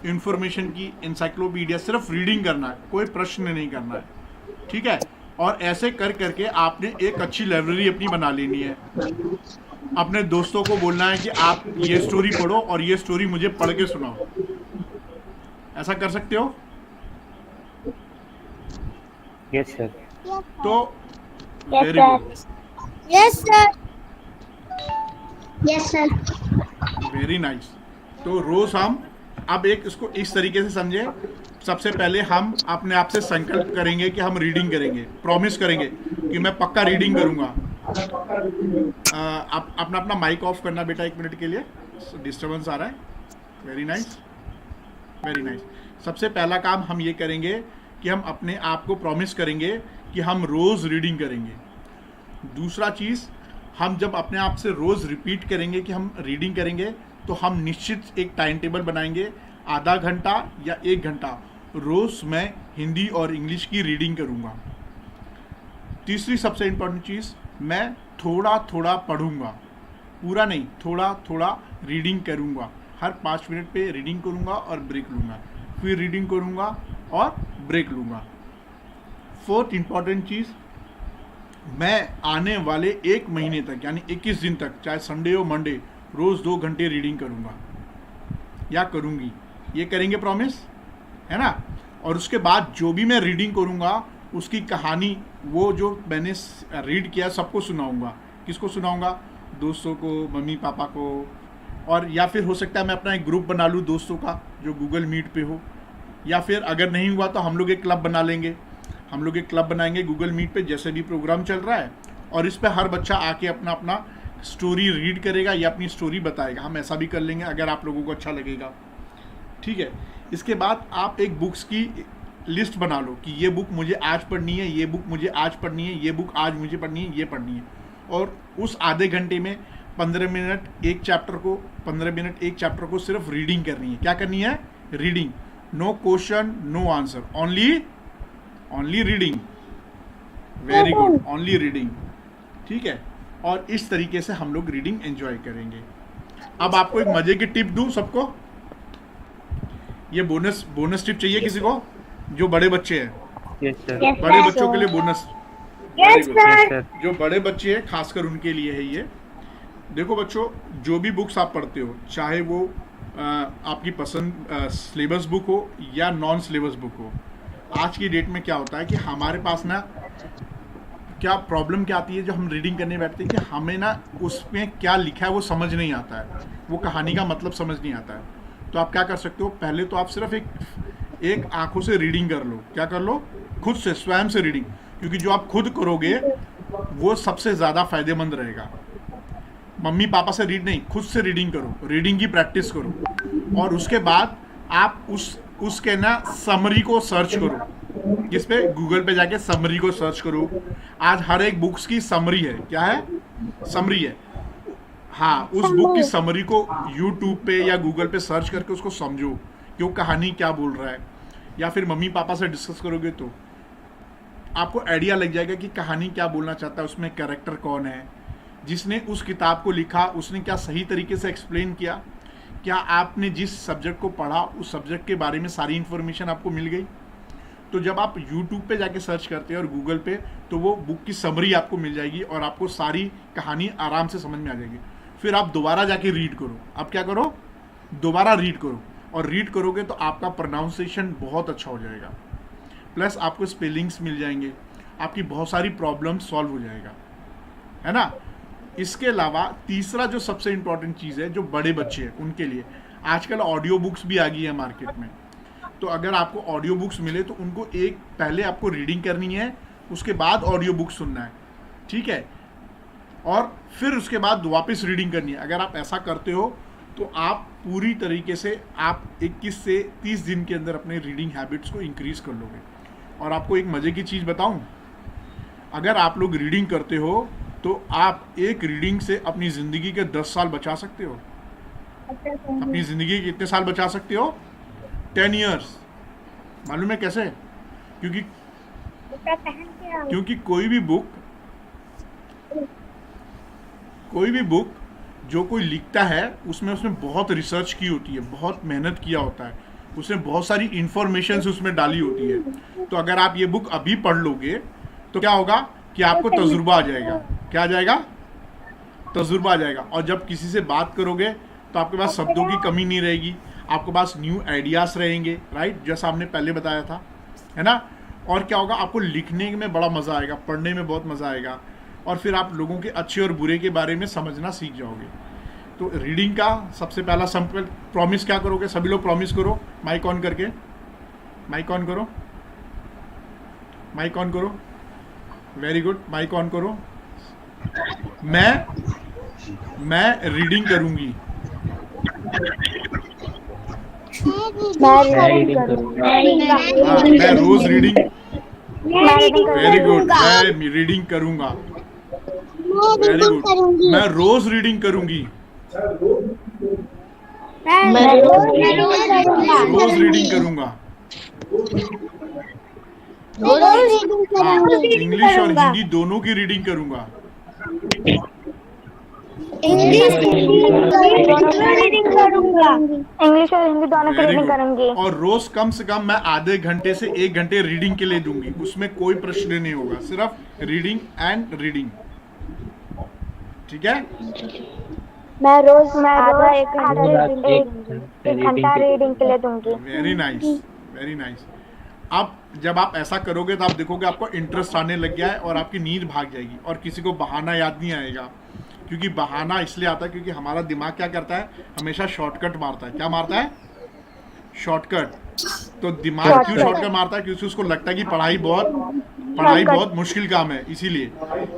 इंफॉर्मेशन की इंसाइक्लोपीडिया। सिर्फ रीडिंग करना है, कोई प्रश्न नहीं करना है, ठीक है? और ऐसे कर करके आपने एक अच्छी लाइब्रेरी अपनी बना लेनी है। अपने दोस्तों को बोलना है कि आप ये स्टोरी पढ़ो और ये स्टोरी मुझे पढ़ के सुनाओ। ऐसा कर सकते हो? Yes, sir. तो Yes, very sir. Good, yes sir. Yes sir. Very nice. तो रोज हम अब एक इसको इस तरीके से समझे। सबसे पहले हम अपने आप से संकल्प करेंगे कि हम रीडिंग करेंगे, प्रॉमिस करेंगे कि मैं पक्का रीडिंग करूंगा। आप अपना अपना माइक ऑफ करना बेटा 1 मिनट के लिए, डिस्टर्बेंस आ रहा है। Very nice, very nice. सबसे पहला काम हम ये करेंगे कि हम अपने आप को प्रॉमिस करेंगे कि हम रोज रीडिंग करेंगे। दूसरा चीज़, हम जब अपने आप से रोज रिपीट करेंगे कि हम रीडिंग करेंगे, तो हम निश्चित एक टाइम टेबल बनाएंगे, आधा घंटा या 1 घंटा रोज मैं हिंदी और इंग्लिश की रीडिंग करूंगा। तीसरी सबसे इम्पोर्टेंट चीज़, मैं थोड़ा थोड़ा पढ़ूंगा, पूरा नहीं, थोड़ा थोड़ा रीडिंग करूंगा। हर 5 मिनट पे रीडिंग करूंगा और ब्रेक लूंगा, फिर रीडिंग करूंगा और ब्रेक लूंगा। फोर्थ इम्पॉर्टेंट चीज़, मैं आने वाले 1 महीने तक यानी 21 दिन तक, चाहे संडे हो मंडे, रोज़ 2 घंटे रीडिंग करूंगा या करूंगी। ये करेंगे प्रॉमिस, है ना? और उसके बाद जो भी मैं रीडिंग करूंगा उसकी कहानी, वो जो मैंने रीड किया सबको सुनाऊंगा। किसको सुनाऊंगा? दोस्तों को, मम्मी पापा को, और या फिर हो सकता है मैं अपना एक ग्रुप बना लूँ दोस्तों का जो गूगल मीट पे हो, या फिर अगर नहीं हुआ तो हम लोग एक क्लब बना लेंगे। हम लोग एक क्लब बनाएंगे गूगल मीट पे, जैसे भी प्रोग्राम चल रहा है, और इस पे हर बच्चा आके अपना अपना स्टोरी रीड करेगा या अपनी स्टोरी बताएगा। हम ऐसा भी कर लेंगे अगर आप लोगों को अच्छा लगेगा, ठीक है? इसके बाद आप एक बुक्स की लिस्ट बना लो कि ये बुक मुझे आज पढ़नी है, ये बुक मुझे आज पढ़नी है, ये बुक आज मुझे पढ़नी है, ये पढ़नी है। और उस आधे घंटे में 15 मिनट एक चैप्टर को, 15 मिनट एक चैप्टर को सिर्फ रीडिंग करनी है। क्या करनी है? Reading. No question, no answer, only reading. Very good, only reading, ठीक है? और इस तरीके से हम लोग रीडिंग एंजॉय करेंगे। अब आपको एक मजे की टिप दूं सबको। ये बोनस टिप चाहिए किसी को? जो बड़े बच्चे हैं, Yes, sir. बड़े बच्चों के लिए bonus. Yes, Very good. Yes, sir. जो बड़े बच्चे हैं खासकर उनके लिए है ये। देखो बच्चों, जो भी बुक्स आप पढ़ते हो, चाहे वो आपकी पसंद सिलेबस बुक हो या नॉन सिलेबस बुक हो, आज की डेट में क्या होता है कि हमारे पास ना क्या प्रॉब्लम क्या आती है, जो हम रीडिंग करने बैठते हैं कि हमें ना उसमें क्या लिखा है वो समझ नहीं आता है, वो कहानी का मतलब समझ नहीं आता है। तो आप क्या कर सकते हो? पहले तो आप सिर्फ एक आंखों से रीडिंग कर लो। क्या कर लो? खुद से, स्वयं से रीडिंग, क्योंकि जो आप खुद करोगे वो सबसे ज़्यादा फायदेमंद रहेगा। मम्मी पापा से रीड नहीं, खुद से रीडिंग करो, रीडिंग की प्रैक्टिस करो। और उसके बाद आप उसके ना समरी को सर्च करो। किस पे? गूगल पे जाके समरी को सर्च करो। आज हर एक बुक्स की समरी है। क्या है? समरी है। हाँ, उस बुक की समरी को यूट्यूब पे या गूगल पे सर्च करके उसको समझो कि वो कहानी क्या बोल रहा है, या फिर मम्मी पापा से डिस्कस करोगे तो आपको आइडिया लग जाएगा कि कहानी क्या बोलना चाहता है, उसमें कैरेक्टर कौन है, जिसने उस किताब को लिखा उसने क्या सही तरीके से एक्सप्लेन किया, क्या आपने जिस सब्जेक्ट को पढ़ा उस सब्जेक्ट के बारे में सारी इन्फॉर्मेशन आपको मिल गई। तो जब आप YouTube पे जाके सर्च करते हैं और गूगल पे, तो वो बुक की समरी आपको मिल जाएगी और आपको सारी कहानी आराम से समझ में आ जाएगी। फिर आप दोबारा जाके रीड करो। आप क्या करो? दोबारा रीड करो, और रीड करोगे तो आपका प्रोनाउंसिएशन बहुत अच्छा हो जाएगा, प्लस आपको स्पेलिंग्स मिल जाएंगे, आपकी बहुत सारी प्रॉब्लम सॉल्व हो जाएगा, है ना? इसके अलावा तीसरा जो सबसे इम्पोर्टेंट चीज़ है, जो बड़े बच्चे हैं उनके लिए, आजकल ऑडियो बुक्स भी आ गई है मार्केट में। तो अगर आपको ऑडियो बुक्स मिले तो उनको एक पहले आपको रीडिंग करनी है, उसके बाद ऑडियो बुक सुनना है, ठीक है, और फिर उसके बाद वापस रीडिंग करनी है। अगर आप ऐसा करते हो तो आप पूरी तरीके से आप 21 से 30 दिन के अंदर अपने रीडिंग हैबिट्स को इंक्रीज कर लोगे। और आपको एक मज़े की चीज़ बताऊं, अगर आप लोग रीडिंग करते हो तो आप एक रीडिंग से अपनी ज़िंदगी के 10 साल बचा सकते हो। अपनी ज़िंदगी के कितने साल बचा सकते हो? 10 ईयर्स। मालूम है कैसे? क्योंकि कोई भी बुक जो कोई लिखता है उसमें उसने बहुत रिसर्च की होती है, बहुत मेहनत किया होता है, उसने बहुत सारी इंफॉर्मेशंस उसमें डाली होती है। तो अगर आप ये बुक अभी पढ़ लोगे तो क्या होगा कि आपको तजुर्बा आ जाएगा। क्या आ जाएगा? तजुर्बा आ जाएगा। और जब किसी से बात करोगे तो आपके पास शब्दों की कमी नहीं रहेगी, आपके पास न्यू आइडियाज़ रहेंगे, राइट, जैसा आपने पहले बताया था, है ना। और क्या होगा, आपको लिखने में बड़ा मज़ा आएगा, पढ़ने में बहुत मज़ा आएगा, और फिर आप लोगों के अच्छे और बुरे के बारे में समझना सीख जाओगे। तो रीडिंग का सबसे पहला संकल्प, प्रॉमिस क्या करोगे? सभी लोग प्रॉमिस करो, माइक ऑन करके, माइक ऑन करो, माइक ऑन करो, वेरी गुड, माइक ऑन करो। मैं रीडिंग करूंगी। मैं रीडिंग करूँगा। हाँ, मैं रोज रीडिंग, वेरी गुड, मैं रीडिंग करूंगा, वेरी गुड, मैं रोज रीडिंग करूंगी, रोज रीडिंग करूंगा। हाँ, इंग्लिश और हिंदी दोनों की रीडिंग करूंगा। इंग्लिश और हिंदी दोनों की वेरी रीडिंग गुड। करूंगी। और रोज कम से कम मैं आधे घंटे से 1 घंटे रीडिंग के लिए दूंगी, उसमें कोई प्रश्न नहीं होगा, सिर्फ रीडिंग एंड रीडिंग, ठीक है। मैं रोज एक घंटा रीडिंग के लिए दूंगी। Very nice, very nice. अब जब आप ऐसा करोगे तो आप देखोगे आपको इंटरेस्ट आने लग गया है और आपकी नींद भाग जाएगी और किसी को बहाना याद नहीं आएगा। क्योंकि बहाना इसलिए आता है क्योंकि हमारा दिमाग क्या करता है, हमेशा शॉर्टकट मारता है। क्या मारता है? शॉर्टकट। तो दिमाग क्यों शॉर्टकट मारता है? क्योंकि उसको लगता है कि पढ़ाई बहुत मुश्किल काम है, इसीलिए।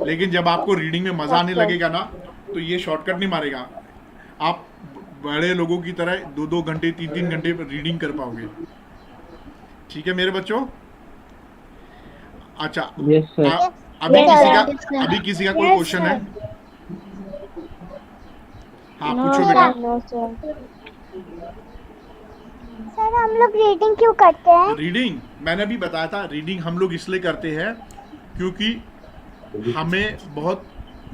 लेकिन जब आपको रीडिंग में मजा आने लगेगा ना तो ये शॉर्टकट नहीं मारेगा, आप बड़े लोगों की तरह 2-2 घंटे 3-3 घंटे रीडिंग कर पाओगे, ठीक है मेरे बच्चों। अच्छा, यस सर। अभी किसी का कोई क्वेश्चन है? हाँ पूछो बेटा। सर हम लोग रीडिंग क्यों करते हैं? रीडिंग मैंने अभी बताया था, रीडिंग हम लोग इसलिए करते हैं क्योंकि हमें बहुत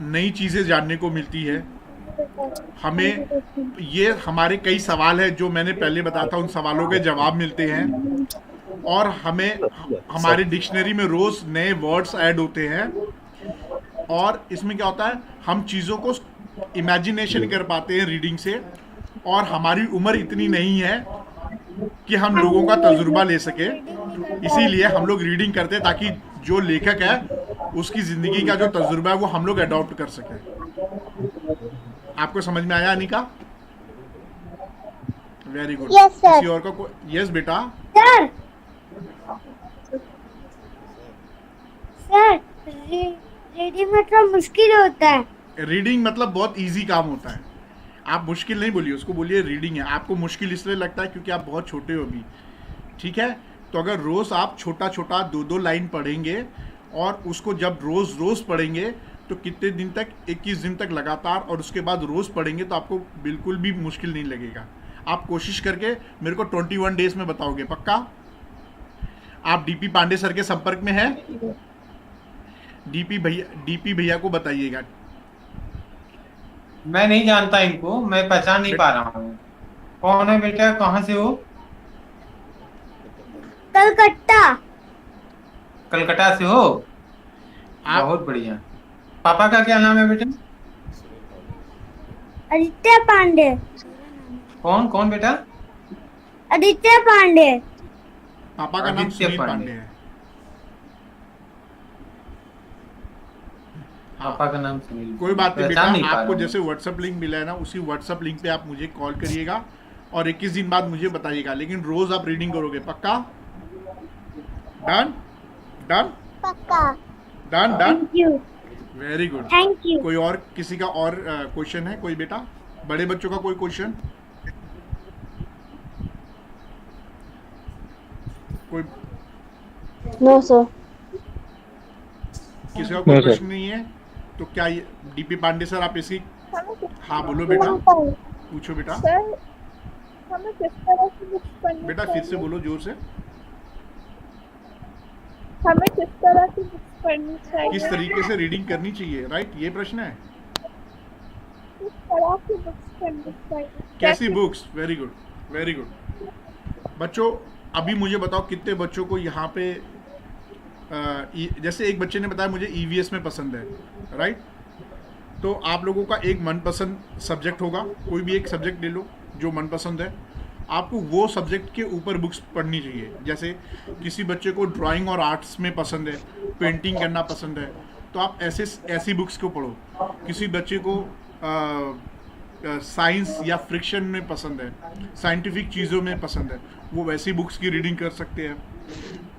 नई चीज़ें जानने को मिलती है। हमें ये हमारे कई सवाल है जो मैंने पहले बताया था, उन सवालों के जवाब मिलते हैं और हमें हमारी डिक्शनरी में रोज नए वर्ड्स ऐड होते हैं। और इसमें क्या होता है, हम चीज़ों को इमेजिनेशन कर पाते हैं रीडिंग से। और हमारी उम्र इतनी नहीं है कि हम लोगों का तजुर्बा ले सके, इसीलिए हम लोग रीडिंग करते हैं ताकि जो लेखक है उसकी ज़िंदगी का जो तजुर्बा है वो हम लोग अडॉप्ट कर सकें। आपको समझ में आया Anika? Very good. Yes, sir. किसी और का कोई? यस बेटा। सर रीडिंग मतलब मुश्किल होता है। रीडिंग मतलब बहुत इजी काम होता है। आप मुश्किल नहीं बोलिए, उसको बोलिए रीडिंग है। आपको मुश्किल इसलिए लगता है क्योंकि आप बहुत छोटे हो अभी, ठीक है। तो अगर रोज़ आप छोटा छोटा 2-2 लाइन पढ़ेंगे और उसको जब रोज़ पढ़ेंगे तो कितने दिन तक, 21 दिन तक लगातार, और उसके बाद रोज़ पढ़ेंगे तो आपको बिल्कुल भी मुश्किल नहीं लगेगा। आप कोशिश करके मेरे को 21 डेज में बताओगे, पक्का? आप डीपी पांडे सर के संपर्क में हैं? डीपी भैया को बताइएगा। मैं नहीं जानता इनको, मैं पहचान नहीं पा रहा हूँ। कौन है बेटा, कहाँ से हो? कलकत्ता से हो? बहुत बढ़िया। पापा का क्या नाम है बेटा? आदित्य पांडे। कौन बेटा? आदित्य पांडे। पापा का नाम सुनील पांडे है। पापा का नाम सुनील। कोई बात नहीं बेटा, पहचान नहीं पा आपको रहा हूँ। जैसे व्हाट्सएप लिंक मिला है ना, उसी व्हाट्सएप लिंक पे आप मुझे कॉल करिएगा और 21 दिन बाद मुझे बताइएगा, लेकिन रोज आप रीडिंग करोगे, पक्का? डन डन पक्का। Done done, Thank you. Very good. Thank you. कोई और किसी का और क्वेश्चन है? कोई बेटा, बड़े बच्चों का कोई क्वेश्चन? कोई No, sir. किसी का कोई No, sir. प्रश्न नहीं है? तो क्या ये डीपी पांडे सर आप इसकी, हाँ बोलो बेटा, पूछो बेटा। सर हमें किस तरह की बुक्स पढ़नी बेटा फिर से बोलो जोर से। हमें किस तरह की बुक्स पढ़नी चाहिए? किस तरीके से रीडिंग करनी चाहिए, राइट, ये प्रश्न है। किस तरह की बुक्स पढ़नी चाहिए? कैसी books? Very good very good. बच्चों अभी मुझे बताओ कितने बच्चों को यहाँ पे जैसे एक बच्चे ने बताया मुझे ईवीएस में पसंद है, राइट, तो आप लोगों का एक मनपसंद सब्जेक्ट होगा, कोई भी एक सब्जेक्ट ले लो जो मनपसंद है, आपको वो सब्जेक्ट के ऊपर बुक्स पढ़नी चाहिए। जैसे किसी बच्चे को ड्राइंग और आर्ट्स में पसंद है, पेंटिंग करना पसंद है, तो आप ऐसी बुक्स को पढ़ो। किसी बच्चे को साइंस या फ्रिक्शन में पसंद है, साइंटिफिक चीज़ों में पसंद है, वो वैसी बुक्स की रीडिंग कर सकते हैं।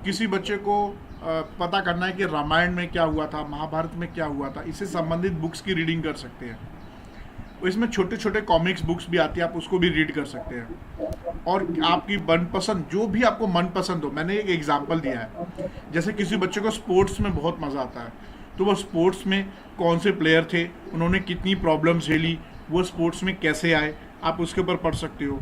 किसी बच्चे को पता करना है कि रामायण में क्या हुआ था, महाभारत में क्या हुआ था, इससे संबंधित बुक्स की रीडिंग कर सकते हैं। इसमें छोटे छोटे कॉमिक्स बुक्स भी आती है, आप उसको भी रीड कर सकते हैं। और आपकी मनपसंद, जो भी आपको मनपसंद हो, मैंने एक एग्जांपल दिया है, जैसे किसी बच्चे को स्पोर्ट्स में बहुत मज़ा आता है, तो वो स्पोर्ट्स में कौन से प्लेयर थे, उन्होंने कितनी प्रॉब्लम्स झेली, वो स्पोर्ट्स में कैसे आए, आप उसके ऊपर पढ़ सकते हो।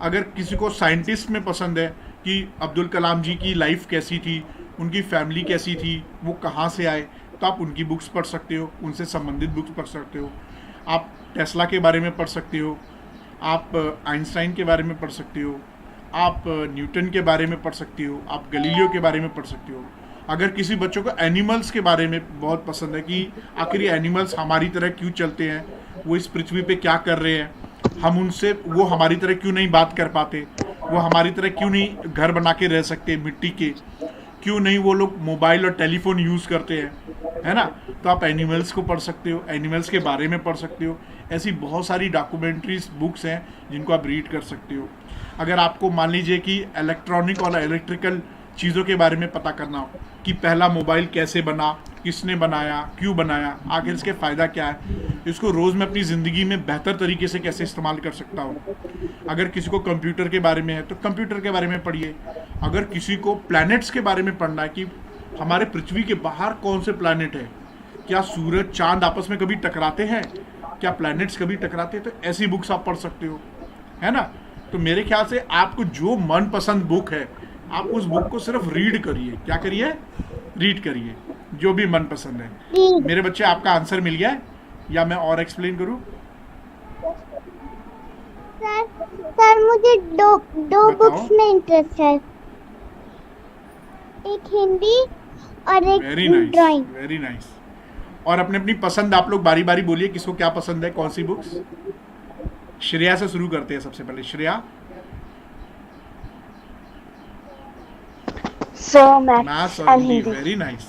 अगर किसी को साइंटिस्ट में पसंद है कि अब्दुल कलाम जी की लाइफ कैसी थी, उनकी फैमिली कैसी थी, वो कहाँ से आए, तो आप उनकी बुक्स पढ़ सकते हो, उनसे संबंधित बुक्स पढ़ सकते हो। आप टेस्ला के बारे में पढ़ सकते हो, आप आइंस्टाइन के बारे में पढ़ सकते हो, आप न्यूटन के बारे में पढ़ सकते हो, आप गलीलियो के बारे में पढ़ सकते हो। अगर किसी बच्चों को एनिमल्स के बारे में बहुत पसंद है कि आखिर ये एनिमल्स हमारी तरह क्यों चलते हैं, वो इस पृथ्वी पे क्या कर रहे हैं, हम उनसे, वो हमारी तरह क्यों नहीं बात कर पाते, वो हमारी तरह क्यों नहीं घर बना के रह सकते मिट्टी के, क्यों नहीं वो लोग मोबाइल और टेलीफोन यूज़ करते हैं, है ना, तो आप एनिमल्स को पढ़ सकते हो, एनिमल्स के बारे में पढ़ सकते हो। ऐसी बहुत सारी डॉक्यूमेंट्रीज बुक्स हैं जिनको आप रीड कर सकते हो। अगर आपको मान लीजिए कि इलेक्ट्रॉनिक और इलेक्ट्रिकल चीज़ों के बारे में पता करना हो कि पहला मोबाइल कैसे बना, किसने बनाया, क्यों बनाया, आखिर इसके फ़ायदा क्या है, इसको रोज़ में अपनी ज़िंदगी में बेहतर तरीके से कैसे इस्तेमाल कर सकता हूँ। अगर किसी को कंप्यूटर के बारे में है तो कंप्यूटर के बारे में पढ़िए। अगर किसी को प्लैनेट्स के बारे में पढ़ना है कि हमारे पृथ्वी के बाहर कौन से प्लैनेट है, क्या सूरज चांद आपस में कभी टकराते हैं, क्या प्लैनेट्स कभी टकराते हैं, तो ऐसी बुक्स आप पढ़ सकते हो, है ना। तो मेरे ख्याल से आपको जो मनपसंद बुक है, आप उस बुक को सिर्फ रीड करिए। क्या करिए? रीड करिए, जो भी मनपसंद है। मेरे बच्चे, आपका आंसर मिल गया है या मैं और एक्सप्लेन करूं? सर मुझे दो बताओ। बुक्स में इंटरेस्ट है, एक हिंदी और एक very nice, drawing. Very nice. और अपनी अपनी पसंद आप लोग बारी बारी बोलिए, किसको क्या पसंद है, कौन सी बुक्स। श्रेया से शुरू करते हैं सबसे पहले। Shreya. So maths maths and और Hindi, Hindi. Very nice.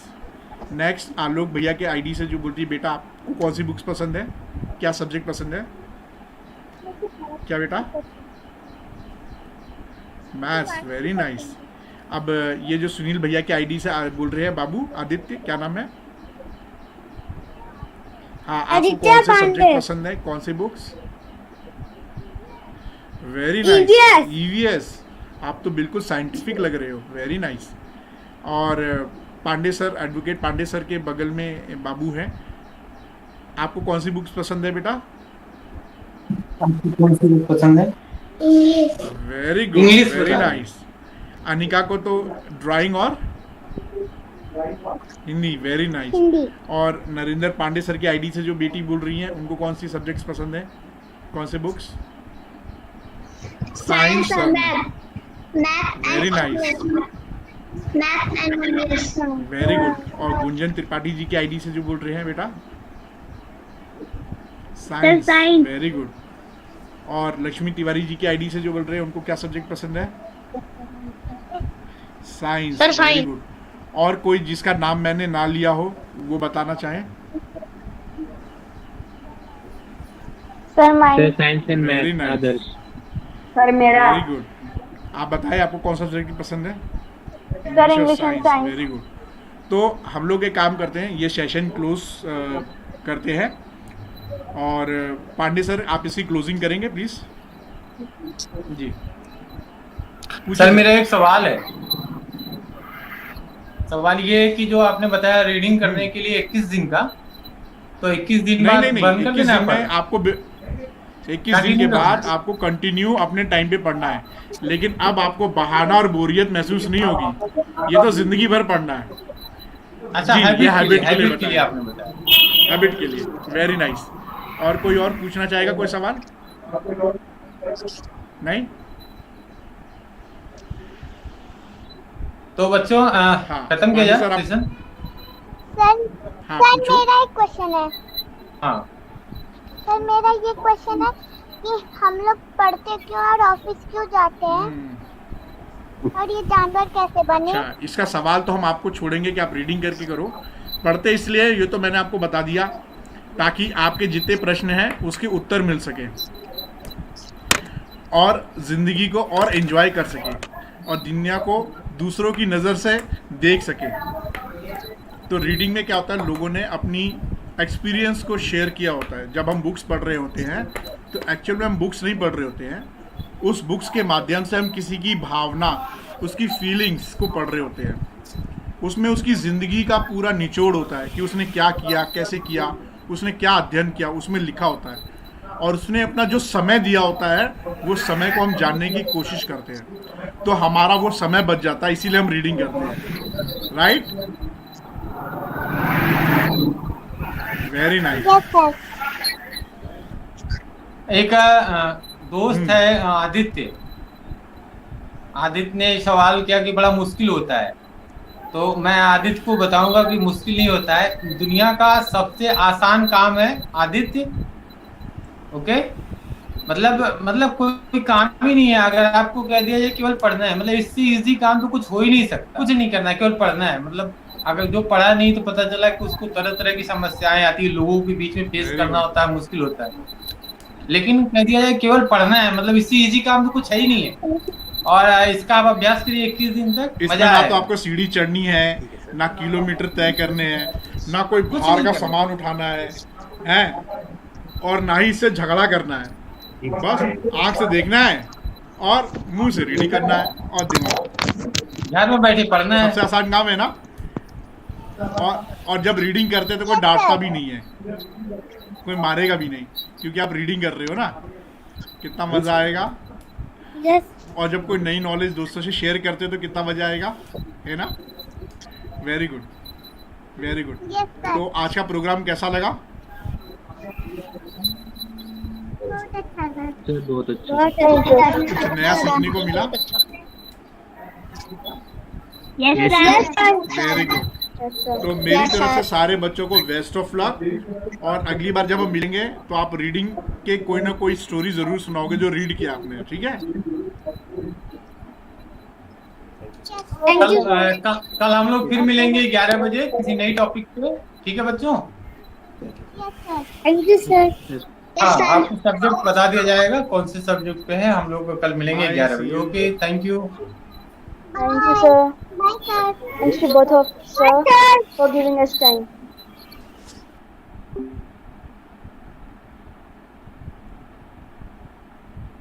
Next Alok भैया के आईडी से जो बोलती है, बेटा आपको कौन सी बुक्स पसंद है, क्या सब्जेक्ट पसंद है, क्या बेटा? Maths, very nice. अब ये जो सुनील भैया के आईडी से बोल रहे हैं बाबू आदित्य, क्या नाम है? हाँ, आपको आदित्य कौन से पांडे। सब्जेक्ट पसंद है, कौन सी books? Very nice, EVS। EVS. आप तो बिल्कुल साइंटिफिक लग रहे हो, वेरी नाइस। और Pandey sir, advocate Pandey sir के बगल में बाबू हैं, आपको कौन सी बुक्स पसंद है बेटा? आपको कौन सी बुक पसंद है? वेरी गुड, English वेरी बता रहे। नाइस। अनिका को तो ड्राइंग और हिंदी, वेरी नाइस। हिंदी। और नरेंद्र पांडे सर की आईडी से जो बेटी बोल रही हैं, उनको कौन सी सब्जेक्ट्स पसंद है, कौन से बुक्स? साइंस और वेरी नाइस, वेरी गुड। और गुंजन त्रिपाठी जी की आईडी से जो बोल रहे हैं बेटा, साइंस, science। Very good. और लक्ष्मी तिवारी जी की आईडी से जो बोल रहे हैं, उनको क्या सब्जेक्ट पसंद है? Science, Sir, very science। Good. और कोई जिसका नाम मैंने ना लिया हो वो बताना चाहें? Sir, mine. Sir, science and Very math. nice. Others. Sir मेरा वेरी गुड। आप बताएं आपको कौन सा सब्जेक्ट पसंद है? Sir, English and science. Very good. तो हम लोग एक काम करते हैं, ये सेशन क्लोज करते हैं और पांडे सर आप इसकी क्लोजिंग करेंगे प्लीज जी। सर मेरा एक सवाल है। सवाल ये है कि जो आपने बताया रीडिंग करने के लिए 21 दिन का, तो 21 दिन बाद नहीं बंद कर 21 देना दिन में पड़ेगा? आपको 21 दिन के बाद आपको कंटिन्यू अपने टाइम पे पढ़ना है, लेकिन अब आपको बहाना और बोरियत महसूस नहीं होगी, ये तो जिंदगी भर पढ़ना है। अच्छा, जी, ये हैबिट habit के लिए बताया। आपने बताया। हैबिट के लिए। Very nice. और कोई और पूछना चाहेगा कोई सवाल? नहीं? तो बच्चों खत्म किया सर, जाए आप- सेशन? सर, हाँ सर पूछो। मेरा एक क्वेश्चन है। हाँ सर मेरा ये क्वेश्चन है कि हम लोग पढ़ते क्यों और ऑफिस क्यों जाते हैं और ये जानवर कैसे बने? अच्छा, इसका सवाल तो हम आपको छोड़ेंगे कि आप रीडिंग करके करो। पढ़ते इसलिए, ये तो मैंने आपको बता दिया, ताकि आपके जितने प्रश्न हैं उसके उत्तर मिल सके और जिंदगी को और एंजॉय कर सके और दुनिया को दूसरों की नज़र से देख सके। तो रीडिंग में क्या होता है, लोगों ने अपनी एक्सपीरियंस को शेयर किया होता है। जब हम बुक्स पढ़ रहे होते हैं तो एक्चुअल में हम बुक्स नहीं पढ़ रहे होते हैं, उस बुक्स के माध्यम से हम किसी की भावना, उसकी फीलिंग्स को पढ़ रहे होते हैं। उसमें उसकी ज़िंदगी का पूरा निचोड़ होता है कि उसने क्या किया, कैसे किया, उसने क्या अध्ययन किया, उसमें लिखा होता है और उसने अपना जो समय दिया होता है वो समय को हम जानने की कोशिश करते हैं। तो हमारा वो समय बच जाता है, इसीलिए हम रीडिंग करते हैं। Right? Very nice. Yes sir. एक दोस्त है आदित्य। आदित्य ने सवाल किया कि बड़ा मुश्किल होता है, तो मैं आदित्य को बताऊंगा कि मुश्किल नहीं होता है। दुनिया का सबसे आसान काम है आदित्य। ओके, मतलब कोई काम ही नहीं है। अगर आपको कह दिया जाए केवल पढ़ना है, मतलब इससे इजी काम तो कुछ हो ही नहीं सकता। कुछ नहीं करना है, केवल पढ़ना है। मतलब अगर जो पढ़ा नहीं तो पता चला कि उसको तरह तरह की समस्याएं आती है, लोगों के बीच में फेस करना होता है, मुश्किल होता है। लेकिन कह दिया जाए केवल पढ़ना है, मतलब इससे इजी काम तो कुछ है ही नहीं है। और इसका आप अभ्यास करिए 21 दिन तक, इसमें मजा ना आएगा। तो आपको सीढ़ी चढ़नी है, ना किलोमीटर तय करने हैं, ना कोई कुछ भार नहीं का करना। सामान उठाना है और ना ही इससे झगड़ा करना है। बस आंख से देखना है और मुंह से रीडिंग करना है और दिमाग। घर में बैठे पढ़ना है। सबसे आसान काम है ना। और जब रीडिंग करते हैं तो कोई डांटता भी नहीं है, कोई मारेगा भी नहीं, क्योंकि आप रीडिंग कर रहे हो ना। कितना मजा आएगा। यस। और जब कोई नई नॉलेज दोस्तों से शेयर करते हो तो कितना मजा आएगा, है ना। Very good, very good. Yes sir. तो आज का प्रोग्राम कैसा लगा? बहुत अच्छा सर। सर बहुत अच्छा। कुछ नया सीखने को मिला? Yes sir. Very good. तो मेरी तरफ से सारे बच्चों को बेस्ट ऑफ लक। और अगली बार जब हम मिलेंगे तो आप रीडिंग के कोई ना कोई स्टोरी जरूर सुनाओगे जो रीड किया आपने, ठीक है। कल हम लोग फिर मिलेंगे 11 बजे किसी नई टॉपिक पे। ठीक है बच्चों? Thank you sir. हाँ, आपको सब्जेक्ट बता दिया जाएगा कौन से सब्जेक्ट पे है। हम लोग कल मिलेंगे 11 बजे। Okay, thank you. Thank you, sir. Bye sir. Thanks to both of sir for giving us time.